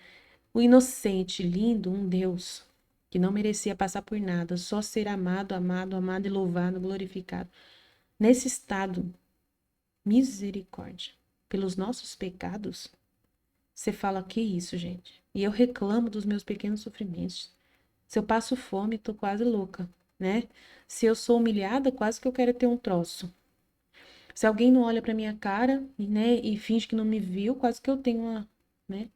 o inocente, lindo, um Deus que não merecia passar por nada, só ser amado, amado, amado e louvado, glorificado, nesse estado, misericórdia, pelos nossos pecados, você fala, que isso, gente? E eu reclamo dos meus pequenos sofrimentos. Se eu passo fome, tô quase louca, né? Se eu sou humilhada, quase que eu quero ter um troço. Se alguém não olha pra minha cara, né, e finge que não me viu, quase que eu tenho uma, né?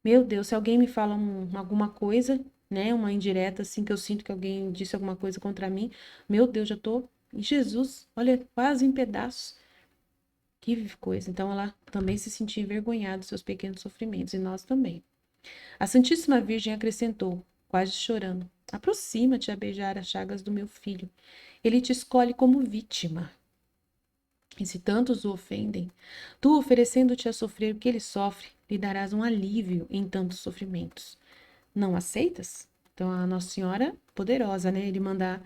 Meu Deus, se alguém me fala alguma coisa, né, uma indireta assim que eu sinto que alguém disse alguma coisa contra mim, meu Deus, já tô, e Jesus, olha, quase em pedaços. Que coisa. Então ela também se sentia envergonhada dos seus pequenos sofrimentos, e nós também. A Santíssima Virgem acrescentou, quase chorando: aproxima-te a beijar as chagas do meu filho. Ele te escolhe como vítima. E se tantos o ofendem, tu, oferecendo-te a sofrer o que ele sofre, lhe darás um alívio em tantos sofrimentos. Não aceitas? Então a Nossa Senhora, poderosa, né? Ele mandar,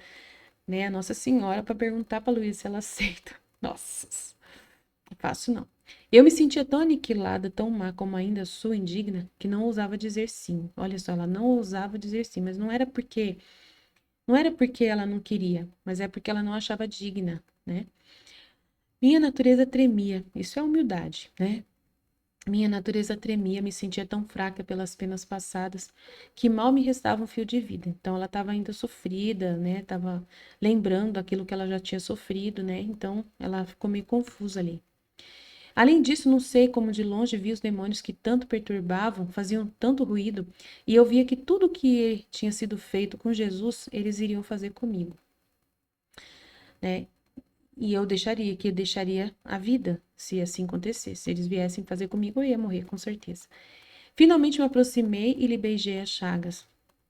né, a Nossa Senhora para perguntar para Luísa se ela aceita. Nossa, não é fácil não. Eu me sentia tão aniquilada, tão má como ainda sou indigna, que não ousava dizer sim. Olha só, ela não ousava dizer sim, mas não era porque ela não queria, mas é porque ela não achava digna, né? Minha natureza tremia, isso é humildade, né? Minha natureza tremia, me sentia tão fraca pelas penas passadas que mal me restava um fio de vida. Então ela estava ainda sofrida, né? Estava lembrando aquilo que ela já tinha sofrido, né? Então ela ficou meio confusa ali. Além disso, não sei como de longe vi os demônios que tanto perturbavam, faziam tanto ruído, e eu via que tudo que tinha sido feito com Jesus, eles iriam fazer comigo, né? E eu deixaria a vida, se assim acontecesse. Se eles viessem fazer comigo, eu ia morrer, com certeza. Finalmente me aproximei e lhe beijei as chagas.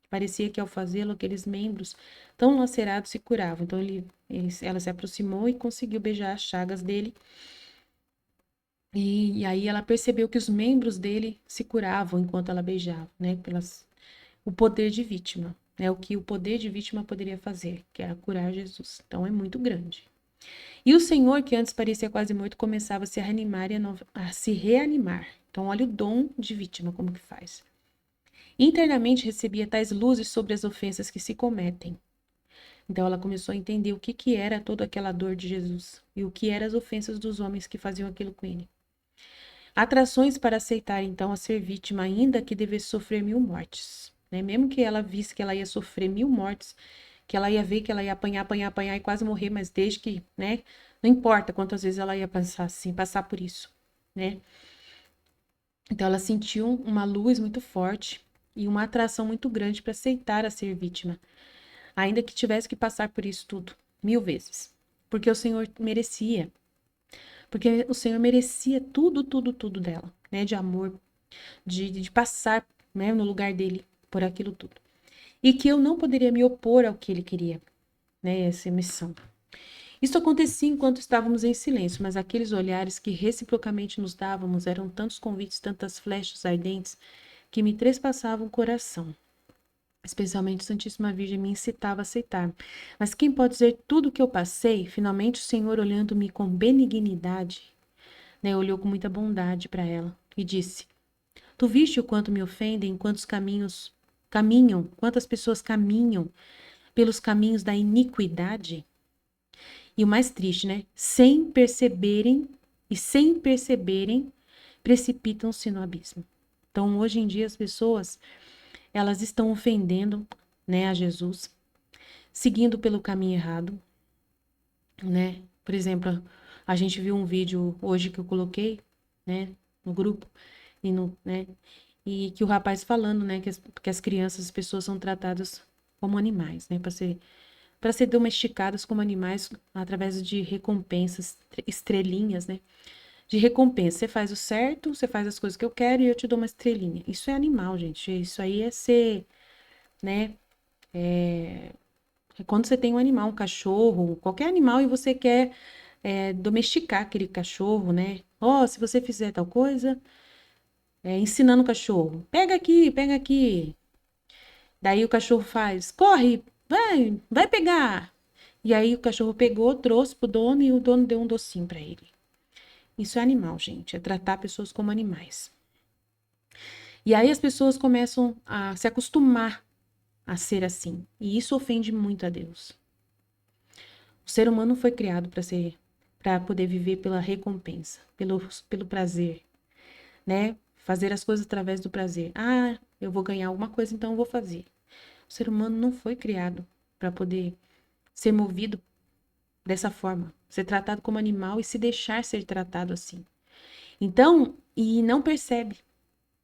Parecia que ao fazê-lo, aqueles membros tão lacerados se curavam. Então ela se aproximou e conseguiu beijar as chagas dele. E aí ela percebeu que os membros dele se curavam enquanto ela beijava, né? O poder de vítima, né? O que o poder de vítima poderia fazer, que era curar Jesus. Então é muito grande. E o Senhor, que antes parecia quase morto, começava a se reanimar a se reanimar. Então, olha o dom de vítima, como que faz. Internamente recebia tais luzes sobre as ofensas que se cometem. Então, ela começou a entender o que era toda aquela dor de Jesus e o que eram as ofensas dos homens que faziam aquilo com ele. Atrações para aceitar, então, a ser vítima, ainda que devesse sofrer 1000 mortes. Né? Mesmo que ela visse que ela ia sofrer 1000 mortes, que ela ia ver que ela ia apanhar, apanhar, apanhar e quase morrer, mas desde que, né? Não importa quantas vezes ela ia passar assim, passar por isso, né? Então ela sentiu uma luz muito forte e uma atração muito grande para aceitar a ser vítima, ainda que tivesse que passar por isso tudo, 1000 vezes. Porque o Senhor merecia. Porque o Senhor merecia tudo, tudo, tudo dela, né? De amor, de passar, né, no lugar dele por aquilo tudo. E que eu não poderia me opor ao que ele queria, né? Essa missão. Isso acontecia enquanto estávamos em silêncio, mas aqueles olhares que reciprocamente nos dávamos eram tantos convites, tantas flechas ardentes, que me trespassavam o coração. Especialmente a Santíssima Virgem me incitava a aceitar. Mas quem pode dizer tudo o que eu passei? Finalmente o Senhor, olhando-me com benignidade, né, olhou com muita bondade para ela e disse: Tu viste o quanto me ofendem, quantos caminhos caminham, quantas pessoas caminham pelos caminhos da iniquidade? E o mais triste, né? Sem perceberem, precipitam-se no abismo. Então, hoje em dia, as pessoas, elas estão ofendendo, né, a Jesus, seguindo pelo caminho errado, né? Por exemplo, a gente viu um vídeo hoje que eu coloquei, né, no grupo, né, e que o rapaz falando, né, que as crianças, as pessoas são tratadas como animais, né, para ser domesticadas como animais através de recompensas, estrelinhas, né? De recompensa. Você faz o certo, você faz as coisas que eu quero e eu te dou uma estrelinha. Isso é animal, gente. Isso aí é ser, né? quando você tem um animal, um cachorro, qualquer animal, e você quer domesticar aquele cachorro, né? Ó, se você fizer tal coisa, ensinando o cachorro, pega aqui, pega aqui. Daí o cachorro faz, corre, vai pegar. E aí o cachorro pegou, trouxe pro dono e o dono deu um docinho para ele. Isso é animal, gente, é tratar pessoas como animais. E aí as pessoas começam a se acostumar a ser assim. E isso ofende muito a Deus. O ser humano foi criado para poder viver pela recompensa, pelo prazer, né? Fazer as coisas através do prazer. Ah, eu vou ganhar alguma coisa, então eu vou fazer. O ser humano não foi criado para poder ser movido dessa forma, ser tratado como animal e se deixar ser tratado assim. Então, e não percebe.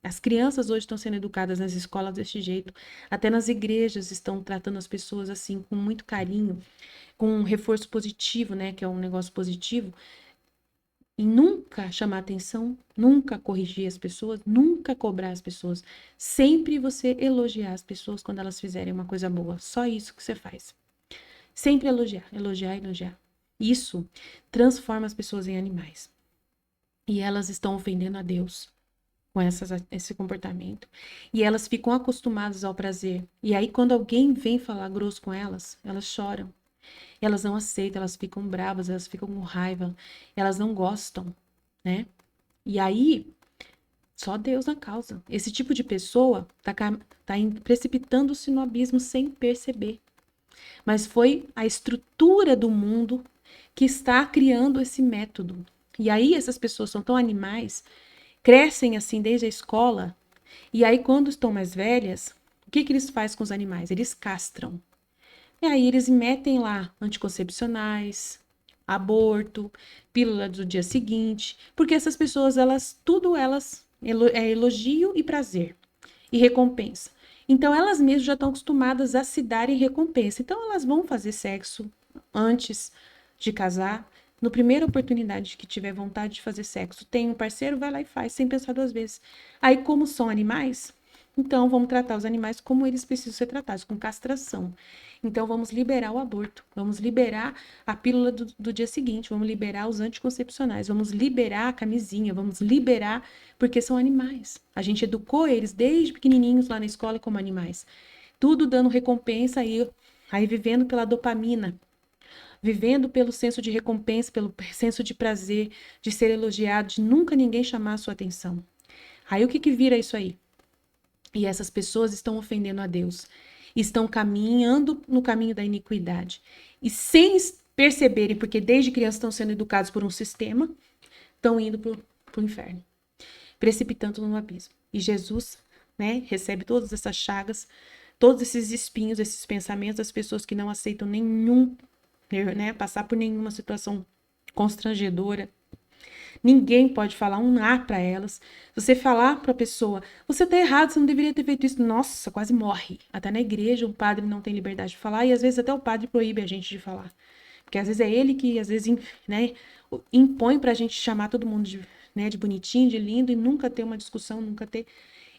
As crianças hoje estão sendo educadas nas escolas desse jeito, até nas igrejas estão tratando as pessoas assim com muito carinho, com um reforço positivo, né, que é um negócio positivo, e nunca chamar atenção, nunca corrigir as pessoas, nunca cobrar as pessoas, sempre você elogiar as pessoas quando elas fizerem uma coisa boa, só isso que você faz. Sempre elogiar, elogiar, elogiar. Isso transforma as pessoas em animais. E elas estão ofendendo a Deus com esse comportamento. E elas ficam acostumadas ao prazer. E aí, quando alguém vem falar grosso com elas, elas choram. Elas não aceitam, elas ficam bravas, elas ficam com raiva, elas não gostam, né? E aí, só Deus na causa. Esse tipo de pessoa tá precipitando-se no abismo sem perceber. Mas foi a estrutura do mundo que está criando esse método. E aí, essas pessoas são tão animais, crescem assim desde a escola, e aí, quando estão mais velhas, o que eles fazem com os animais? Eles castram. E aí eles metem lá anticoncepcionais, aborto, pílula do dia seguinte, porque essas pessoas, tudo elas é elogio e prazer e recompensa. Então elas mesmas já estão acostumadas a se darem recompensa. Então elas vão fazer sexo antes de casar, no primeira oportunidade que tiver vontade de fazer sexo, tem um parceiro, vai lá e faz, sem pensar duas vezes. Aí, como são animais, então vamos tratar os animais como eles precisam ser tratados, com castração. Então vamos liberar o aborto, vamos liberar a pílula do dia seguinte, vamos liberar os anticoncepcionais, vamos liberar a camisinha, vamos liberar, porque são animais. A gente educou eles desde pequenininhos lá na escola como animais. Tudo dando recompensa aí vivendo pela dopamina, vivendo pelo senso de recompensa, pelo senso de prazer, de ser elogiado, de nunca ninguém chamar a sua atenção. Aí o que vira isso aí? E essas pessoas estão ofendendo a Deus, estão caminhando no caminho da iniquidade. E sem perceberem, porque desde criança estão sendo educados por um sistema, estão indo para o inferno, precipitando no abismo. E Jesus, né, recebe todas essas chagas, todos esses espinhos, esses pensamentos das pessoas que não aceitam nenhum, né, passar por nenhuma situação constrangedora. Ninguém pode falar um A para elas. Você falar para a pessoa, você tá errado, você não deveria ter feito isso. Nossa, quase morre. Até na igreja um padre não tem liberdade de falar e às vezes até o padre proíbe a gente de falar. Porque às vezes é ele que às vezes, né, impõe pra gente chamar todo mundo de, né, de bonitinho, de lindo e nunca ter uma discussão, nunca ter.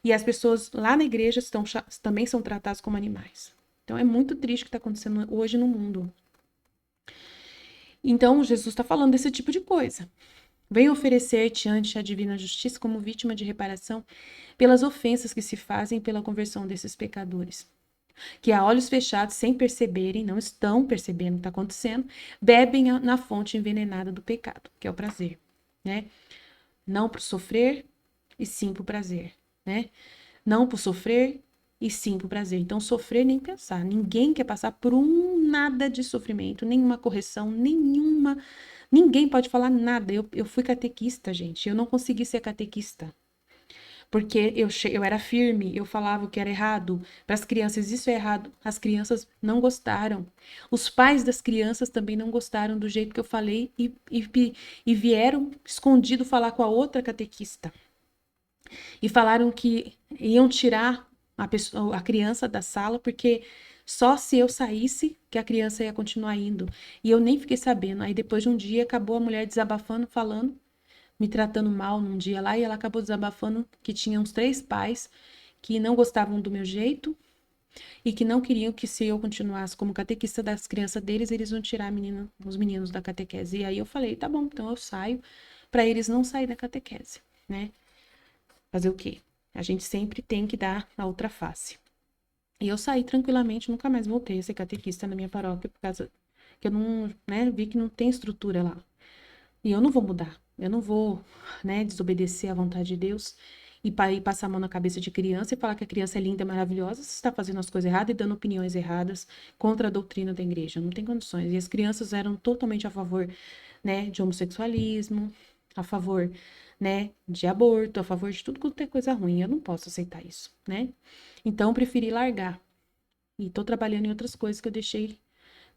E as pessoas lá na igreja também são tratadas como animais. Então é muito triste o que está acontecendo hoje no mundo. Então Jesus está falando desse tipo de coisa. Vem oferecer-te ante a divina justiça como vítima de reparação pelas ofensas que se fazem pela conversão desses pecadores, que a olhos fechados, sem perceberem, não estão percebendo o que está acontecendo, bebem na fonte envenenada do pecado, que é o prazer, né? Não por sofrer, e sim por prazer, né? Não por sofrer, e sim por prazer. Então, sofrer nem pensar. Ninguém quer passar por nada de sofrimento, nenhuma correção, nenhuma. Ninguém pode falar nada. Eu fui catequista, gente. Eu não consegui ser catequista. Porque eu era firme, eu falava o que era errado. Para as crianças, isso é errado. As crianças não gostaram. Os pais das crianças também não gostaram do jeito que eu falei e vieram escondido falar com a outra catequista. E falaram que iam tirar a criança da sala, porque só se eu saísse que a criança ia continuar indo. E eu nem fiquei sabendo. Aí depois de um dia acabou a mulher desabafando, falando, me tratando mal num dia lá, e ela acabou desabafando que tinha uns 3 pais que não gostavam do meu jeito, e que não queriam que se eu continuasse como catequista das crianças deles, eles vão tirar os meninos da catequese. E aí eu falei, tá bom, então eu saio para eles não saírem da catequese, né? Fazer o quê? A gente sempre tem que dar a outra face. E eu saí tranquilamente, nunca mais voltei a ser catequista na minha paróquia, por causa que eu não, né, vi que não tem estrutura lá. E eu não vou mudar, eu não vou, né, desobedecer à vontade de Deus e passar a mão na cabeça de criança e falar que a criança é linda, maravilhosa, se está fazendo as coisas erradas e dando opiniões erradas contra a doutrina da igreja. Não tem condições. E as crianças eram totalmente a favor, né, de homossexualismo, a favor, né, de aborto, a favor de tudo quanto é coisa ruim. Eu não posso aceitar isso, né? Então, eu preferi largar. E tô trabalhando em outras coisas que eu deixei,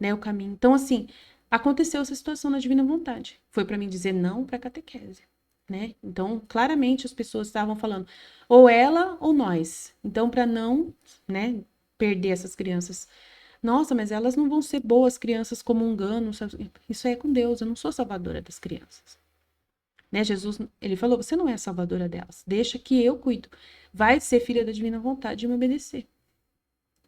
né, o caminho. Então, assim, aconteceu essa situação na Divina Vontade. Foi para mim dizer não para catequese, né? Então, claramente as pessoas estavam falando ou ela ou nós. Então, para não, né, perder essas crianças. Nossa, mas elas não vão ser boas crianças comungando. Isso é com Deus, eu não sou salvadora das crianças. Né? Jesus, ele falou, você não é a salvadora delas. Deixa que eu cuido. Vai ser filha da Divina Vontade e me obedecer.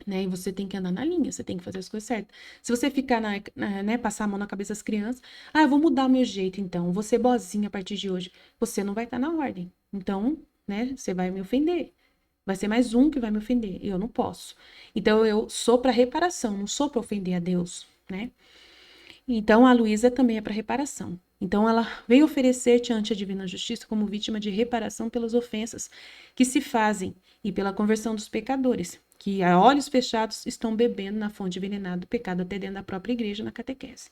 Né? E você tem que andar na linha, você tem que fazer as coisas certas. Se você ficar, né, passar a mão na cabeça das crianças, eu vou mudar o meu jeito, então, vou ser boazinha a partir de hoje, você não vai estar na ordem. Então, né, você vai me ofender. Vai ser mais um que vai me ofender, e eu não posso. Então, eu sou para reparação, não sou para ofender a Deus, né? Então, a Luísa também é para reparação. Então, ela veio oferecer-te ante a divina justiça como vítima de reparação pelas ofensas que se fazem e pela conversão dos pecadores, que a olhos fechados estão bebendo na fonte envenenada do pecado até dentro da própria igreja na catequese.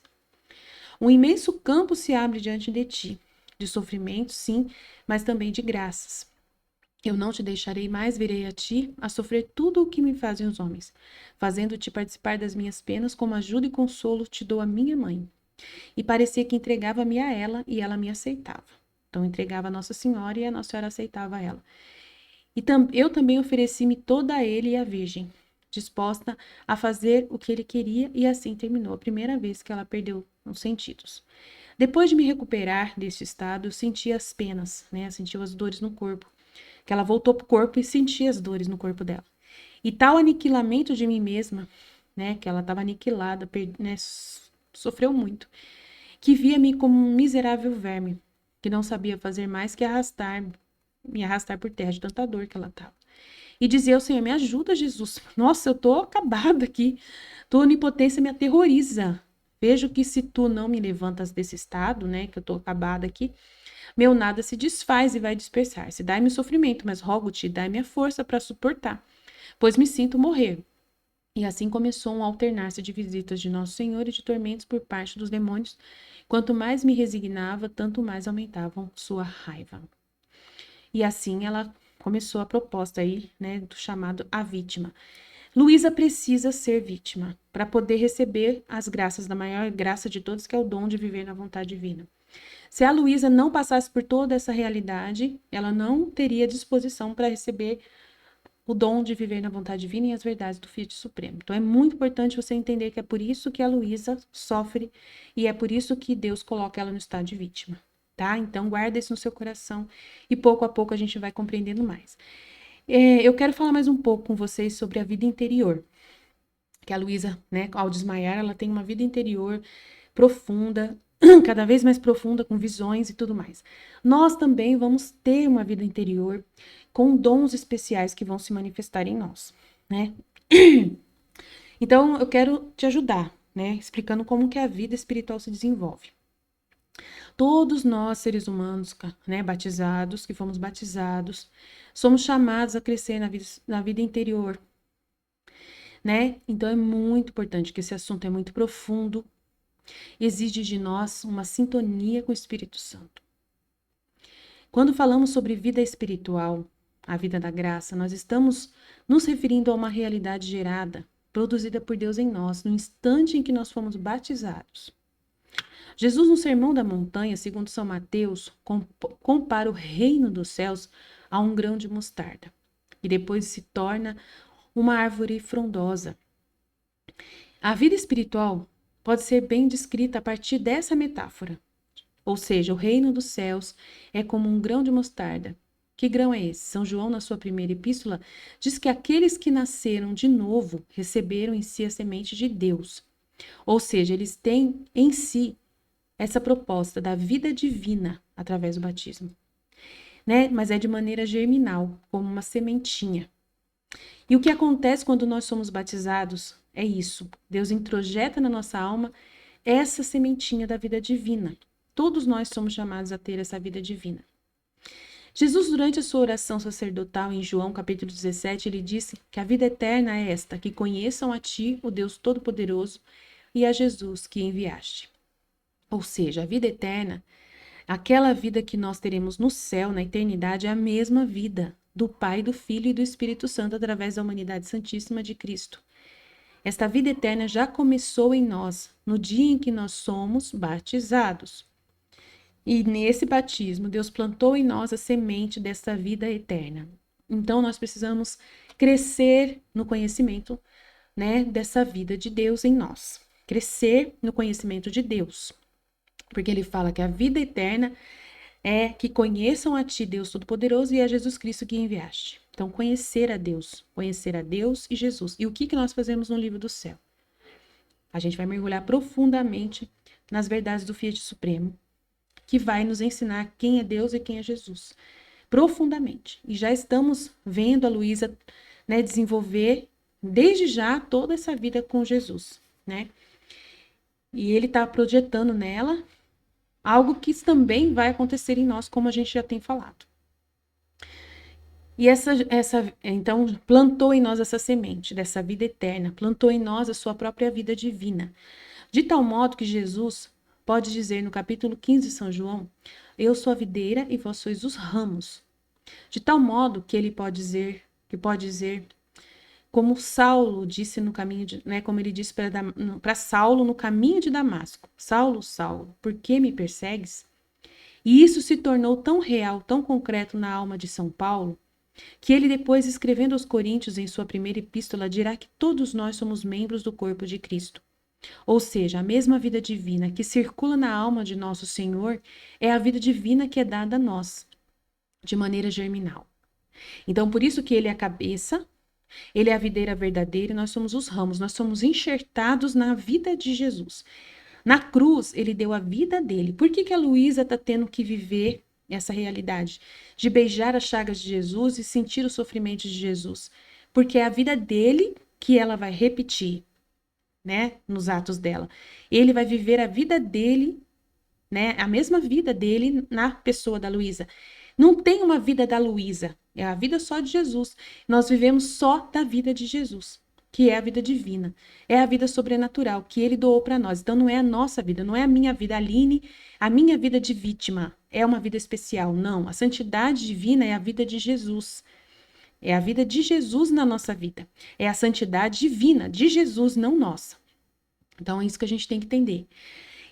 Um imenso campo se abre diante de ti, de sofrimento, sim, mas também de graças. Eu não te deixarei mais, virei a ti a sofrer tudo o que me fazem os homens, fazendo-te participar das minhas penas, como ajuda e consolo te dou a minha mãe. E parecia que entregava-me a ela e ela me aceitava. Então, entregava a Nossa Senhora e a Nossa Senhora aceitava ela. E eu também ofereci-me toda a ele e à Virgem, disposta a fazer o que ele queria, e assim terminou a primeira vez que ela perdeu os sentidos. Depois de me recuperar desse estado, eu senti as penas, né? Senti as dores no corpo. Que ela voltou pro corpo e sentia as dores no corpo dela. E tal aniquilamento de mim mesma, né? Que ela estava aniquilada, né, sofreu muito. Que via-me como um miserável verme, que não sabia fazer mais que me arrastar por terra de tanta dor que ela estava. E dizia ao Senhor, me ajuda, Jesus. Nossa, eu tô acabada aqui. Tua onipotência me aterroriza. Vejo que se tu não me levantas desse estado, né, que eu tô acabada aqui, meu nada se desfaz e vai dispersar-se. Dai-me o sofrimento, mas rogo-te, dai-me a força para suportar, pois me sinto morrer. E assim começou um alternar-se de visitas de Nosso Senhor e de tormentos por parte dos demônios. Quanto mais me resignava, tanto mais aumentavam sua raiva. E assim ela começou a proposta aí, né, do chamado a vítima. Luísa precisa ser vítima para poder receber as graças da maior graça de todos, que é o dom de viver na vontade divina. Se a Luísa não passasse por toda essa realidade, ela não teria disposição para receber o dom de viver na vontade divina e as verdades do Fiat Supremo. Então é muito importante você entender que é por isso que a Luísa sofre e é por isso que Deus coloca ela no estado de vítima, tá? Então guarda isso no seu coração e pouco a pouco a gente vai compreendendo mais. Eu quero falar mais um pouco com vocês sobre a vida interior, que a Luísa, né, ao desmaiar, ela tem uma vida interior profunda, cada vez mais profunda, com visões e tudo mais. Nós também vamos ter uma vida interior com dons especiais que vão se manifestar em nós, né? Então, eu quero te ajudar, né, explicando como que a vida espiritual se desenvolve. Todos nós, seres humanos, né, batizados, que fomos batizados, somos chamados a crescer na vida interior, né? Então, é muito importante, que esse assunto é muito profundo, exige de nós uma sintonia com o Espírito Santo. Quando falamos sobre vida espiritual, a vida da graça, nós estamos nos referindo a uma realidade gerada, produzida por Deus em nós, no instante em que nós fomos batizados. Jesus, no Sermão da Montanha, segundo São Mateus, compara o reino dos céus a um grão de mostarda, e depois se torna uma árvore frondosa. A vida espiritual pode ser bem descrita a partir dessa metáfora. Ou seja, o reino dos céus é como um grão de mostarda. Que grão é esse? São João, na sua primeira epístola, diz que aqueles que nasceram de novo receberam em si a semente de Deus. Ou seja, eles têm em si essa proposta da vida divina através do batismo, né? Mas é de maneira germinal, como uma sementinha. E o que acontece quando nós somos batizados é isso. Deus introjeta na nossa alma essa sementinha da vida divina. Todos nós somos chamados a ter essa vida divina. Jesus, durante a sua oração sacerdotal em João capítulo 17, ele disse que a vida eterna é esta, que conheçam a ti, o Deus Todo-Poderoso, e a Jesus que enviaste. Ou seja, a vida eterna, aquela vida que nós teremos no céu, na eternidade, é a mesma vida do Pai, do Filho e do Espírito Santo através da humanidade santíssima de Cristo. Esta vida eterna já começou em nós, no dia em que nós somos batizados. E nesse batismo, Deus plantou em nós a semente dessa vida eterna. Então, nós precisamos crescer no conhecimento, né, dessa vida de Deus em nós. Crescer no conhecimento de Deus. Porque ele fala que a vida eterna é que conheçam a ti, Deus Todo-Poderoso, e a Jesus Cristo que enviaste. Então, conhecer a Deus e Jesus. E o que nós fazemos no livro do céu? A gente vai mergulhar profundamente nas verdades do Fiat Supremo, que vai nos ensinar quem é Deus e quem é Jesus. Profundamente. E já estamos vendo a Luísa, né, desenvolver desde já toda essa vida com Jesus, né? E ele está projetando nela algo que também vai acontecer em nós, como a gente já tem falado. E então, plantou em nós essa semente dessa vida eterna, plantou em nós a sua própria vida divina. De tal modo que Jesus pode dizer no capítulo 15 de São João, eu sou a videira e vós sois os ramos. De tal modo que ele pode dizer, como Saulo disse no caminho de, né, como ele disse para Saulo no caminho de Damasco, Saulo, Saulo, por que me persegues? E isso se tornou tão real, tão concreto na alma de São Paulo, que ele depois, escrevendo aos Coríntios em sua primeira epístola, dirá que todos nós somos membros do corpo de Cristo. Ou seja, a mesma vida divina que circula na alma de nosso Senhor é a vida divina que é dada a nós, de maneira germinal. Então, por isso que ele é a cabeça, ele é a videira verdadeira e nós somos os ramos, nós somos enxertados na vida de Jesus. Na cruz, ele deu a vida dele. Por que a Luísa está tendo que viver essa realidade de beijar as chagas de Jesus e sentir o sofrimento de Jesus? Porque é a vida dele que ela vai repetir, né, nos atos dela. Ele vai viver a vida dele, né, a mesma vida dele na pessoa da Luísa. Não tem uma vida da Luísa, é a vida só de Jesus. Nós vivemos só da vida de Jesus, que é a vida divina, é a vida sobrenatural que ele doou para nós. Então não é a nossa vida, não é a minha vida, Aline, a minha vida de vítima é uma vida especial, não. A santidade divina é a vida de Jesus. É a vida de Jesus na nossa vida. É a santidade divina de Jesus, não nossa. Então é isso que a gente tem que entender.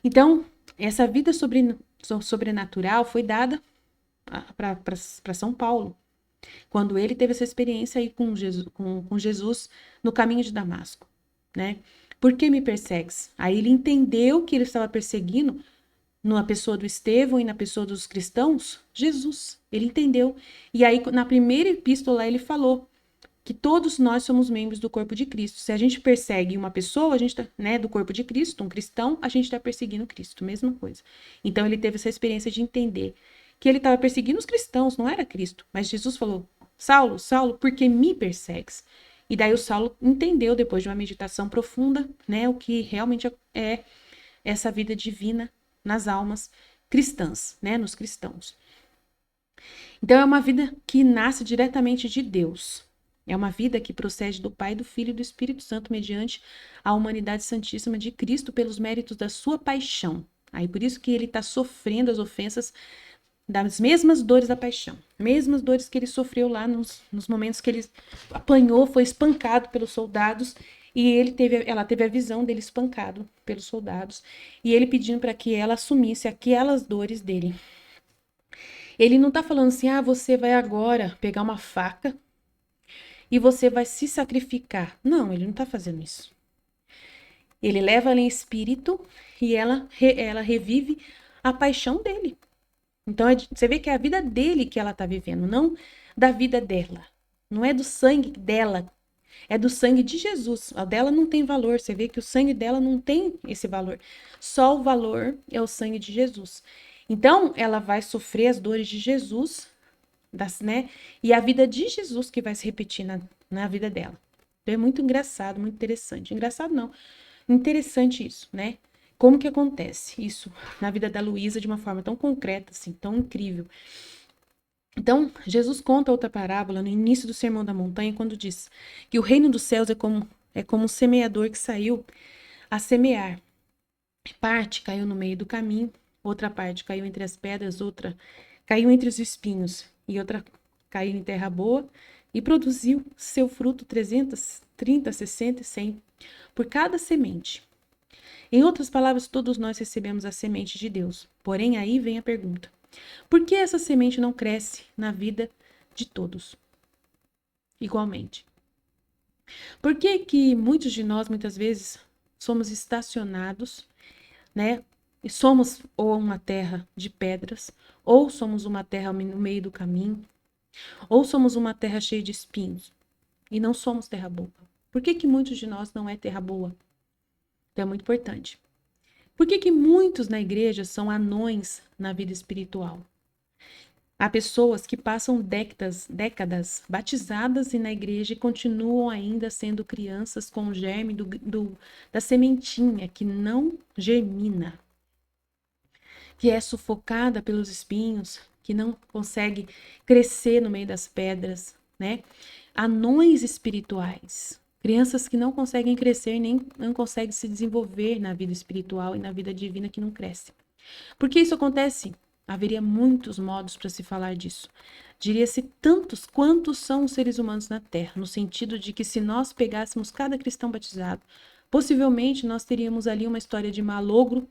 Então, essa vida sobrenatural foi dada para São Paulo, quando ele teve essa experiência aí com Jesus no caminho de Damasco, né? Por que me persegues? Aí ele entendeu que ele estava perseguindo na pessoa do Estevão e na pessoa dos cristãos, Jesus. Ele entendeu. E aí, na primeira epístola, ele falou que todos nós somos membros do corpo de Cristo. Se a gente persegue uma pessoa, a gente tá, né, do corpo de Cristo, um cristão, a gente está perseguindo Cristo, mesma coisa. Então, ele teve essa experiência de entender que ele estava perseguindo os cristãos, não era Cristo. Mas Jesus falou, Saulo, Saulo, por que me persegues? E daí o Saulo entendeu, depois de uma meditação profunda, né, o que realmente é essa vida divina nas almas cristãs, né, nos cristãos. Então, é uma vida que nasce diretamente de Deus. É uma vida que procede do Pai, do Filho e do Espírito Santo mediante a humanidade santíssima de Cristo pelos méritos da sua paixão. Aí por isso que ele está sofrendo as ofensas das mesmas dores da paixão, mesmas dores que ele sofreu lá nos momentos que ele apanhou, foi espancado pelos soldados e ela teve a visão dele espancado pelos soldados e ele pedindo para que ela assumisse aquelas dores dele. Ele não está falando assim, você vai agora pegar uma faca e você vai se sacrificar. Não, ele não está fazendo isso. Ele leva ela em espírito e ela revive a paixão dele. Então, você vê que é a vida dele que ela está vivendo, não da vida dela. Não é do sangue dela, é do sangue de Jesus. A dela não tem valor. Você vê que o sangue dela não tem esse valor. Só o valor é o sangue de Jesus. Então, ela vai sofrer as dores de Jesus, né? E a vida de Jesus que vai se repetir na vida dela. Então, é muito engraçado, muito interessante. Engraçado não, interessante isso, né? Como que acontece isso na vida da Luísa de uma forma tão concreta, assim, tão incrível. Então, Jesus conta outra parábola no início do Sermão da Montanha, quando diz que o reino dos céus é como um semeador que saiu a semear. Parte caiu no meio do caminho, outra parte caiu entre as pedras, outra caiu entre os espinhos, e outra caiu em terra boa e produziu seu fruto 330, 60 e 100 por cada semente. Em outras palavras, todos nós recebemos a semente de Deus. Porém, aí vem a pergunta: por que essa semente não cresce na vida de todos igualmente? Por que que muitos de nós, muitas vezes, somos estacionados, né? E somos ou uma terra de pedras, ou somos uma terra no meio do caminho, ou somos uma terra cheia de espinhos, e não somos terra boa. Por que que muitos de nós não é terra boa? Então é muito importante. Por que que muitos na igreja são anões na vida espiritual? Há pessoas que passam décadas batizadas e na igreja e continuam ainda sendo crianças com o germe da sementinha que não germina, que é sufocada pelos espinhos, que não consegue crescer no meio das pedras, né? Anões espirituais, crianças que não conseguem crescer nem não conseguem se desenvolver na vida espiritual e na vida divina, que não cresce. Por que isso acontece? Haveria muitos modos para se falar disso. Diria-se tantos quantos são os seres humanos na Terra, no sentido de que se nós pegássemos cada cristão batizado, possivelmente nós teríamos ali uma história de malogro,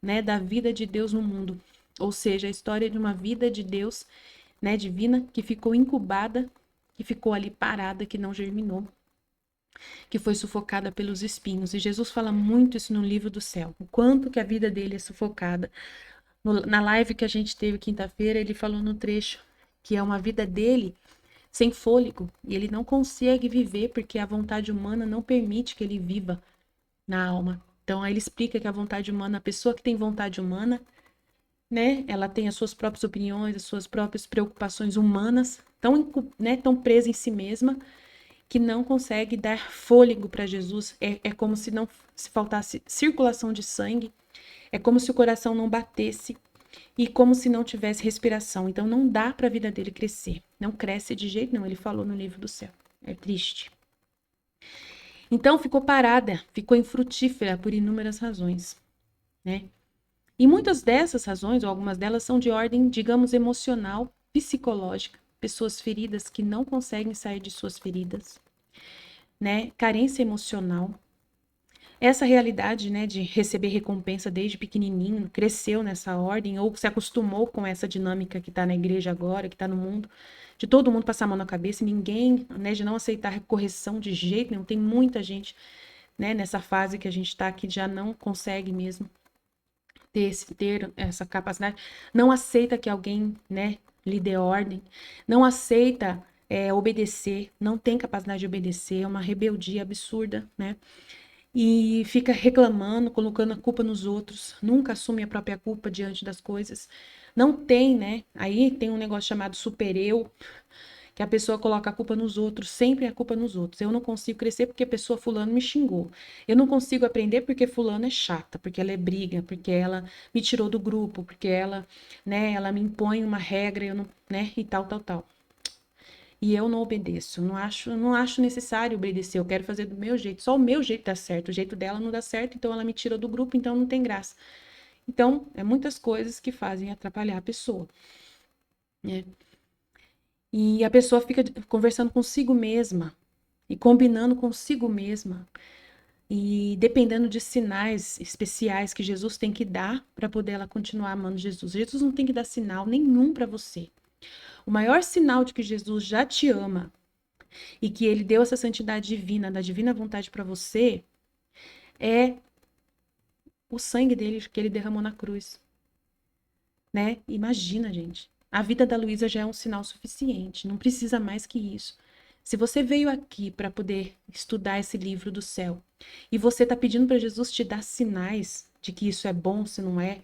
né, da vida de Deus no mundo. Ou seja, a história de uma vida de Deus, né, divina, que ficou incubada, que ficou ali parada, que não germinou, que foi sufocada pelos espinhos. E Jesus fala muito isso no livro do céu, o quanto que a vida dele é sufocada. Na live que a gente teve quinta-feira, ele falou no trecho que é uma vida dele sem fôlego, e ele não consegue viver porque a vontade humana não permite que ele viva na alma. Então, aí ele explica que a vontade humana, a pessoa que tem vontade humana, né, ela tem as suas próprias opiniões, as suas próprias preocupações humanas, tão presa em si mesma, que não consegue dar fôlego para Jesus. É como se não se faltasse circulação de sangue, é como se o coração não batesse e como se não tivesse respiração. Então não dá para a vida dele crescer. Não cresce de jeito nenhum. Ele falou no livro do céu. É triste. Então ficou parada, ficou infrutífera por inúmeras razões, né? E muitas dessas razões, ou algumas delas, são de ordem, digamos, emocional, psicológica. Pessoas feridas que não conseguem sair de suas feridas, né? Carência emocional. Essa realidade, né, de receber recompensa desde pequenininho, cresceu nessa ordem ou se acostumou com essa dinâmica que está na igreja agora, que está no mundo, de todo mundo passar a mão na cabeça e ninguém, né, de não aceitar correção de jeito nenhum. Tem muita gente, né, nessa fase que a gente está que já não consegue mesmo ter essa capacidade, não aceita que alguém, né, lhe dê ordem, não aceita obedecer, não tem capacidade de obedecer, é uma rebeldia absurda, né? E fica reclamando, colocando a culpa nos outros, nunca assume a própria culpa diante das coisas. Não tem, né? Aí tem um negócio chamado supereu, que a pessoa coloca a culpa nos outros, sempre a culpa nos outros. Eu não consigo crescer porque a pessoa fulano me xingou. Eu não consigo aprender porque fulano é chata, porque ela é briga, porque ela me tirou do grupo, porque ela, né, ela me impõe uma regra, eu não, né, e tal, tal, tal. E eu não obedeço, não acho necessário obedecer, eu quero fazer do meu jeito, só o meu jeito dá certo, o jeito dela não dá certo, então ela me tira do grupo, então não tem graça. Então, é muitas coisas que fazem atrapalhar a pessoa, né? E a pessoa fica conversando consigo mesma e combinando consigo mesma e dependendo de sinais especiais que Jesus tem que dar para poder ela continuar amando Jesus. Jesus não tem que dar sinal nenhum para você. O maior sinal de que Jesus já te ama e que ele deu essa santidade divina, da divina vontade para você, é o sangue dele que ele derramou na cruz. né? Imagina, gente. A vida da Luísa já é um sinal suficiente, não precisa mais que isso. Se você veio aqui para poder estudar esse livro do céu e você está pedindo para Jesus te dar sinais de que isso é bom, se não é,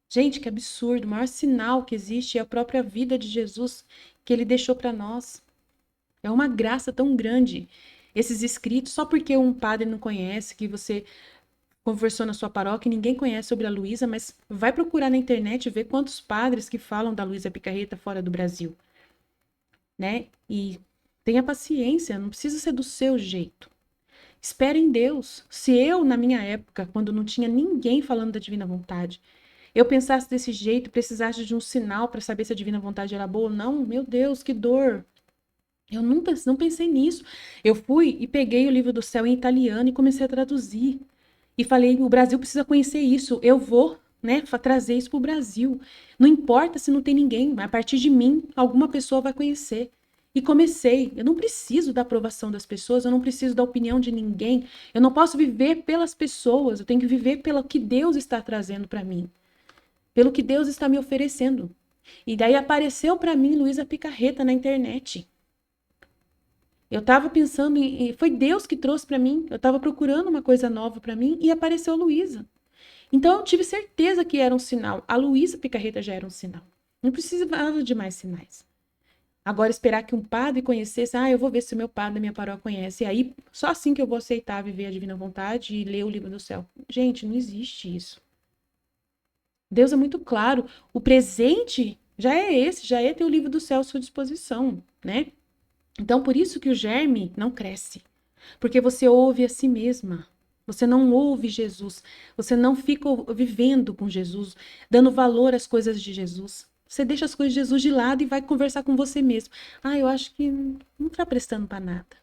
gente, que absurdo. O maior sinal que existe é a própria vida de Jesus que ele deixou para nós. É uma graça tão grande. Esses escritos, só porque um padre não conhece, que você conversou na sua paróquia e ninguém conhece sobre a Luísa, mas vai procurar na internet e ver quantos padres que falam da Luísa Picarreta fora do Brasil, né? E tenha paciência, não precisa ser do seu jeito. Espere em Deus. Se eu, na minha época, quando não tinha ninguém falando da divina vontade, eu pensasse desse jeito, precisasse de um sinal para saber se a divina vontade era boa ou não, meu Deus, que dor. Eu nunca não pensei nisso. Eu fui e peguei o livro do céu em italiano e comecei a traduzir. E falei, o Brasil precisa conhecer isso. Eu vou, né, trazer isso para o Brasil. Não importa se não tem ninguém, mas a partir de mim, alguma pessoa vai conhecer. E comecei. Eu não preciso da aprovação das pessoas, eu não preciso da opinião de ninguém. Eu não posso viver pelas pessoas, eu tenho que viver pelo que Deus está trazendo para mim. Pelo que Deus está me oferecendo. E daí apareceu para mim Luísa Picarreta na internet. Eu estava pensando foi Deus que trouxe para mim. Eu estava procurando uma coisa nova para mim e apareceu a Luísa. Então eu tive certeza que era um sinal. A Luísa Picarreta já era um sinal. Não precisava de mais sinais. Agora esperar que um padre conhecesse, eu vou ver se o meu padre da minha paróquia conhece. E aí, só assim que eu vou aceitar viver a divina vontade e ler o livro do céu. Gente, não existe isso. Deus é muito claro. O presente já é esse, já é ter o livro do céu à sua disposição, né? Então, por isso que o germe não cresce. Porque você ouve a si mesma. Você não ouve Jesus. Você não fica vivendo com Jesus, dando valor às coisas de Jesus. Você deixa as coisas de Jesus de lado e vai conversar com você mesmo. Eu acho que não está prestando para nada.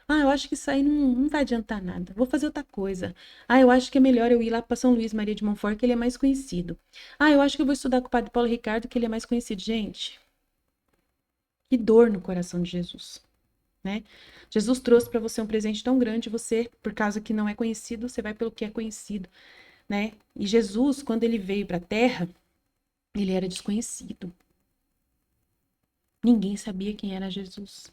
Eu acho que isso aí não vai adiantar nada. Vou fazer outra coisa. Eu acho que é melhor eu ir lá para São Luís Maria de Montfort, que ele é mais conhecido. Eu acho que eu vou estudar com o Padre Paulo Ricardo, que ele é mais conhecido. Gente, que dor no coração de Jesus, né? Jesus trouxe para você um presente tão grande, você, por causa que não é conhecido, você vai pelo que é conhecido, né? E Jesus, quando ele veio para a Terra, ele era desconhecido. Ninguém sabia quem era Jesus.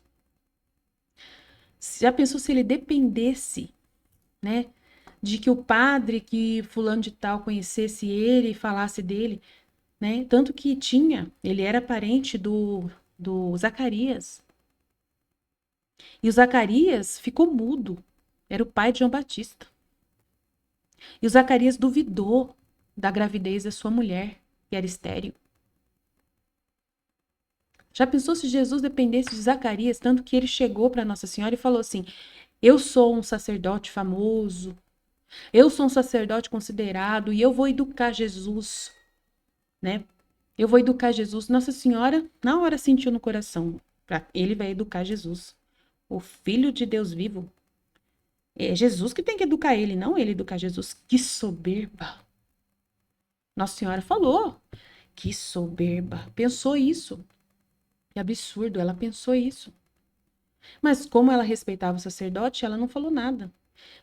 Já pensou se ele dependesse, né, de que o padre, que fulano de tal conhecesse ele e falasse dele, né? Tanto que ele era parente do Zacarias. E o Zacarias ficou mudo. Era o pai de João Batista. E o Zacarias duvidou da gravidez da sua mulher, que era estéril. Já pensou se Jesus dependesse de Zacarias, tanto que ele chegou para Nossa Senhora e falou assim: eu sou um sacerdote famoso, eu sou um sacerdote considerado e eu vou educar Jesus, né? Eu vou educar Jesus. Nossa Senhora, na hora, sentiu no coração: ele vai educar Jesus, o Filho de Deus vivo. É Jesus que tem que educar ele, não ele educar Jesus. Que soberba! Nossa Senhora falou: que soberba! Pensou isso. Que absurdo, ela pensou isso. Mas como ela respeitava o sacerdote, ela não falou nada.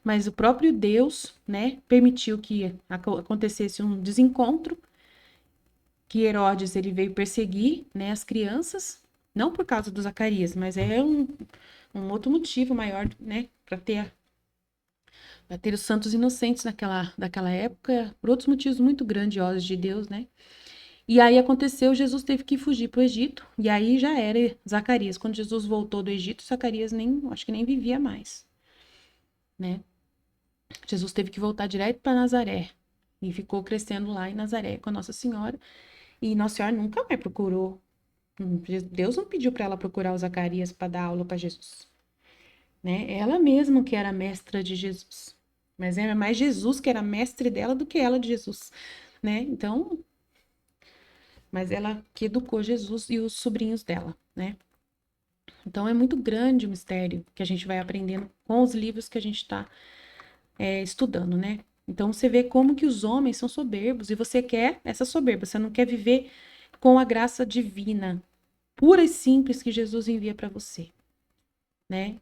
Mas o próprio Deus, né, permitiu que acontecesse um desencontro, que Herodes ele veio perseguir, né, as crianças, não por causa do Zacarias, mas é um outro motivo maior, né, para ter os santos inocentes daquela época, por outros motivos muito grandiosos de Deus, né? E aí aconteceu, Jesus teve que fugir para o Egito, e aí já era Zacarias. Quando Jesus voltou do Egito, Zacarias acho que nem vivia mais, né? Jesus teve que voltar direto para Nazaré, e ficou crescendo lá em Nazaré com a Nossa Senhora, e Nossa Senhora nunca mais procurou. Deus não pediu para ela procurar o Zacarias para dar aula para Jesus, né? Ela mesma que era mestra de Jesus, mas é mais Jesus que era mestre dela do que ela de Jesus, né? Então, mas ela que educou Jesus e os sobrinhos dela, né? Então é muito grande o mistério que a gente vai aprendendo com os livros que a gente está estudando, né? Então você vê como que os homens são soberbos e você quer essa soberba, você não quer viver com a graça divina, pura e simples que Jesus envia para você, né?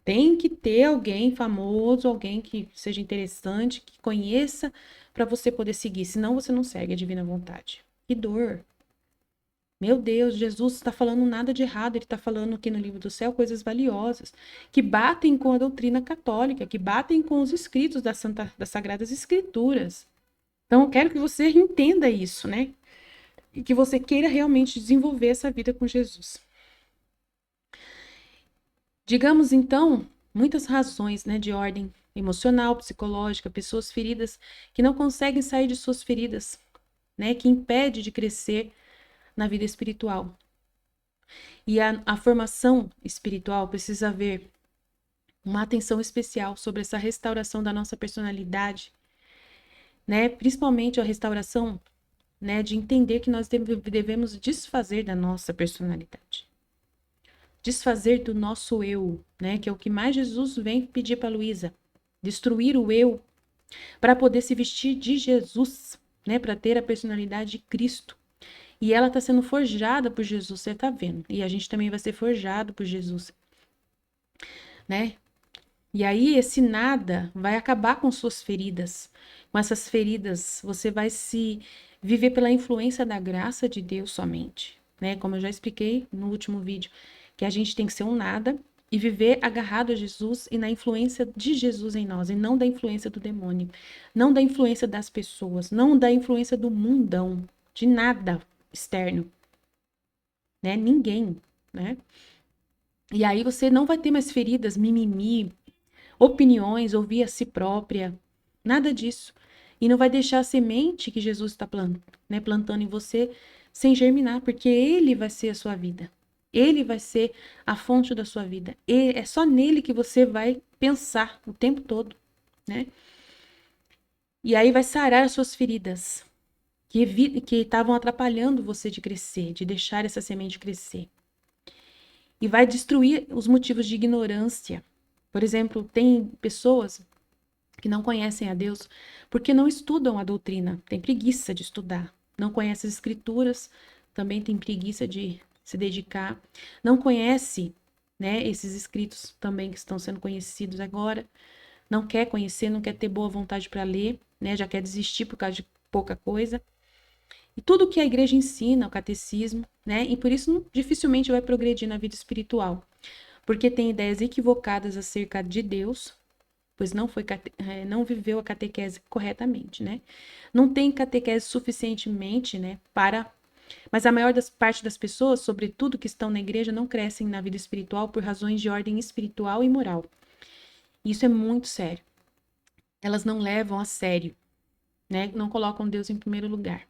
Tem que ter alguém famoso, alguém que seja interessante, que conheça para você poder seguir, senão você não segue a divina vontade. Que dor. Meu Deus, Jesus está falando nada de errado, ele está falando aqui no livro do céu coisas valiosas, que batem com a doutrina católica, que batem com os escritos das Sagradas Escrituras. Então, eu quero que você entenda isso, né? E que você queira realmente desenvolver essa vida com Jesus. Digamos, então, muitas razões, né, de ordem emocional, psicológica, pessoas feridas que não conseguem sair de suas feridas, né, que impede de crescer na vida espiritual. E a formação espiritual precisa haver uma atenção especial sobre essa restauração da nossa personalidade, né? Principalmente a restauração, né, de entender que nós devemos desfazer da nossa personalidade. Desfazer do nosso eu, né, que é o que mais Jesus vem pedir para Luísa. Destruir o eu para poder se vestir de Jesus, né, para ter a personalidade de Cristo. E ela está sendo forjada por Jesus, você está vendo. E a gente também vai ser forjado por Jesus, né? E aí esse nada vai acabar com suas feridas. Com essas feridas, você vai se viver pela influência da graça de Deus somente, né? Como eu já expliquei no último vídeo, que a gente tem que ser um nada e viver agarrado a Jesus e na influência de Jesus em nós, e não da influência do demônio, não da influência das pessoas, não da influência do mundão, de nada externo, né? Ninguém, né? E aí você não vai ter mais feridas, mimimi, opiniões, ouvir a si própria, nada disso. E não vai deixar a semente que Jesus está plantando em você sem germinar, porque Ele vai ser a sua vida. Ele vai ser a fonte da sua vida. E é só nele que você vai pensar o tempo todo, né? E aí vai sarar as suas feridas, que estavam atrapalhando você de crescer, de deixar essa semente crescer. E vai destruir os motivos de ignorância. Por exemplo, tem pessoas que não conhecem a Deus porque não estudam a doutrina, tem preguiça de estudar, não conhece as escrituras, também tem preguiça de se dedicar, não conhece, né, esses escritos também que estão sendo conhecidos agora, não quer conhecer, não quer ter boa vontade para ler, né, já quer desistir por causa de pouca coisa. E tudo que a igreja ensina, o catecismo, né, e por isso dificilmente vai progredir na vida espiritual, porque tem ideias equivocadas acerca de Deus, pois não viveu a catequese corretamente, né? Não tem catequese suficientemente, né, mas a maior parte das pessoas, sobretudo que estão na igreja, não crescem na vida espiritual por razões de ordem espiritual e moral. Isso é muito sério. Elas não levam a sério, né? Não colocam Deus em primeiro lugar.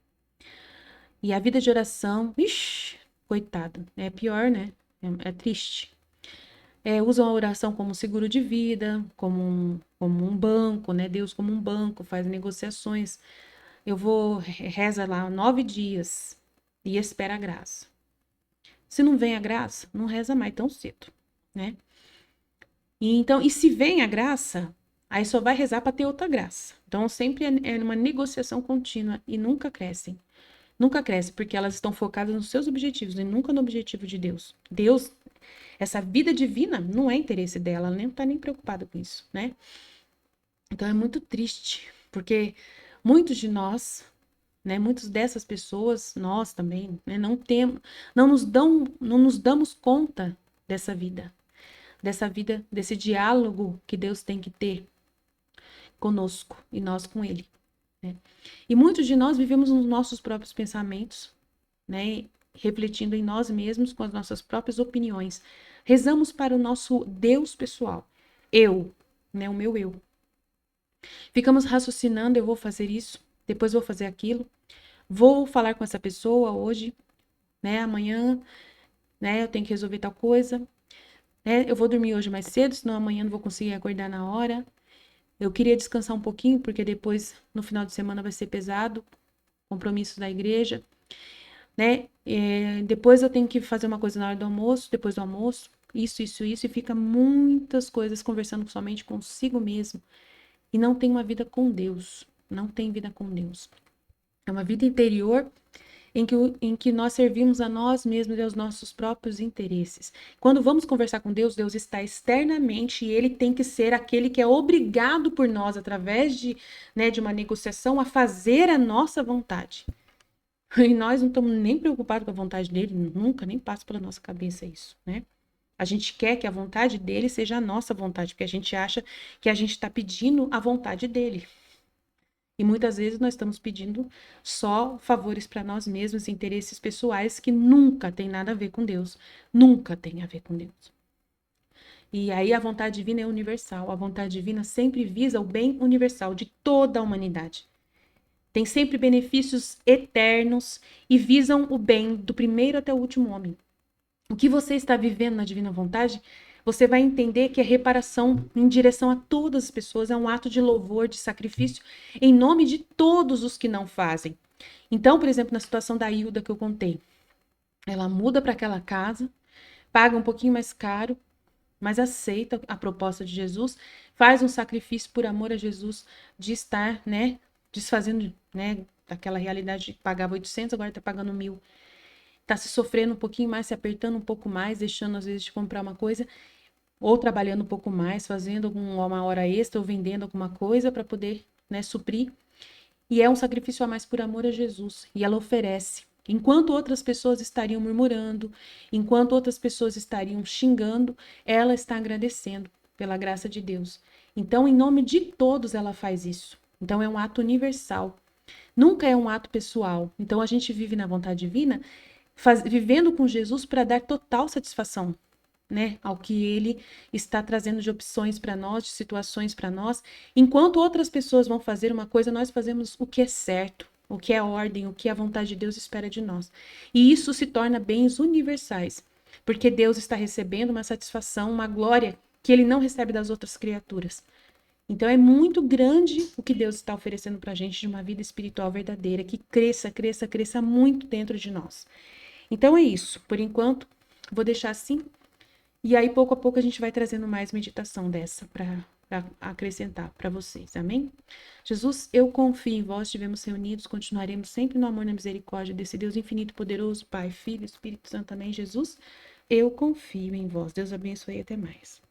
E a vida de oração, ixi, coitado, é pior, né? É triste. Usam a oração como seguro de vida, como um banco, né? Deus como um banco, faz negociações. Eu vou, reza lá 9 dias e espera a graça. Se não vem a graça, não reza mais tão cedo, né? E se vem a graça, aí só vai rezar para ter outra graça. Então, sempre é uma negociação contínua e nunca crescem. Nunca crescem, porque elas estão focadas nos seus objetivos e nunca no objetivo de Deus. Deus, essa vida divina, não é interesse dela, ela nem está nem preocupada com isso, né? Então, é muito triste, porque muitos de nós, né, muitas dessas pessoas, nós também, né, não nos damos conta dessa vida, desse diálogo que Deus tem que ter conosco e nós com Ele, né? E muitos de nós vivemos nos nossos próprios pensamentos, né, refletindo em nós mesmos com as nossas próprias opiniões. Rezamos para o nosso Deus pessoal, eu, né, o meu eu. Ficamos raciocinando, eu vou fazer isso, depois vou fazer aquilo, vou falar com essa pessoa hoje, né, amanhã, né, eu tenho que resolver tal coisa, né, eu vou dormir hoje mais cedo, senão amanhã não vou conseguir acordar na hora. Eu queria descansar um pouquinho, porque depois, no final de semana, vai ser pesado, compromissos da igreja, né? Depois eu tenho que fazer uma coisa na hora do almoço, depois do almoço, isso, e fica muitas coisas conversando somente consigo mesmo. E não tem uma vida com Deus, não tem vida com Deus. É uma vida interior em que nós servimos a nós mesmos e aos nossos próprios interesses. Quando vamos conversar com Deus, Deus está externamente e Ele tem que ser aquele que é obrigado por nós, através de, né, de uma negociação, a fazer a nossa vontade. E nós não estamos nem preocupados com a vontade dele, nunca nem passa pela nossa cabeça isso, né? A gente quer que a vontade dele seja a nossa vontade, porque a gente acha que a gente está pedindo a vontade dele. E muitas vezes nós estamos pedindo só favores para nós mesmos, interesses pessoais que nunca tem nada a ver com Deus. Nunca tem a ver com Deus. E aí a vontade divina é universal. A vontade divina sempre visa o bem universal de toda a humanidade. Tem sempre benefícios eternos e visam o bem do primeiro até o último homem. O que você está vivendo na divina vontade, você vai entender que a reparação em direção a todas as pessoas é um ato de louvor, de sacrifício, em nome de todos os que não fazem. Então, por exemplo, na situação da Hilda que eu contei, ela muda para aquela casa, paga um pouquinho mais caro, mas aceita a proposta de Jesus, faz um sacrifício por amor a Jesus de estar, né, desfazendo, né, daquela realidade de que pagava 800, agora está pagando 1.000. Está se sofrendo um pouquinho mais, se apertando um pouco mais, deixando às vezes de comprar uma coisa, ou trabalhando um pouco mais, fazendo uma hora extra ou vendendo alguma coisa para poder, né, suprir. E é um sacrifício a mais por amor a Jesus. E ela oferece. Enquanto outras pessoas estariam murmurando, enquanto outras pessoas estariam xingando, ela está agradecendo pela graça de Deus. Então, em nome de todos, ela faz isso. Então, é um ato universal. Nunca é um ato pessoal. Então, a gente vive na vontade divina, vivendo com Jesus para dar total satisfação, né, ao que ele está trazendo de opções para nós, de situações para nós. Enquanto outras pessoas vão fazer uma coisa, nós fazemos o que é certo, o que é ordem, o que a vontade de Deus espera de nós. E isso se torna bens universais, porque Deus está recebendo uma satisfação, uma glória que ele não recebe das outras criaturas. Então é muito grande o que Deus está oferecendo para a gente de uma vida espiritual verdadeira, que cresça, cresça, cresça muito dentro de nós. Então é isso. Por enquanto, vou deixar assim. E aí, pouco a pouco, a gente vai trazendo mais meditação dessa para acrescentar para vocês. Amém? Jesus, eu confio em vós. Estivemos reunidos, continuaremos sempre no amor e na misericórdia desse Deus infinito, poderoso, Pai, Filho, Espírito Santo. Amém? Jesus, eu confio em vós. Deus abençoe e até mais.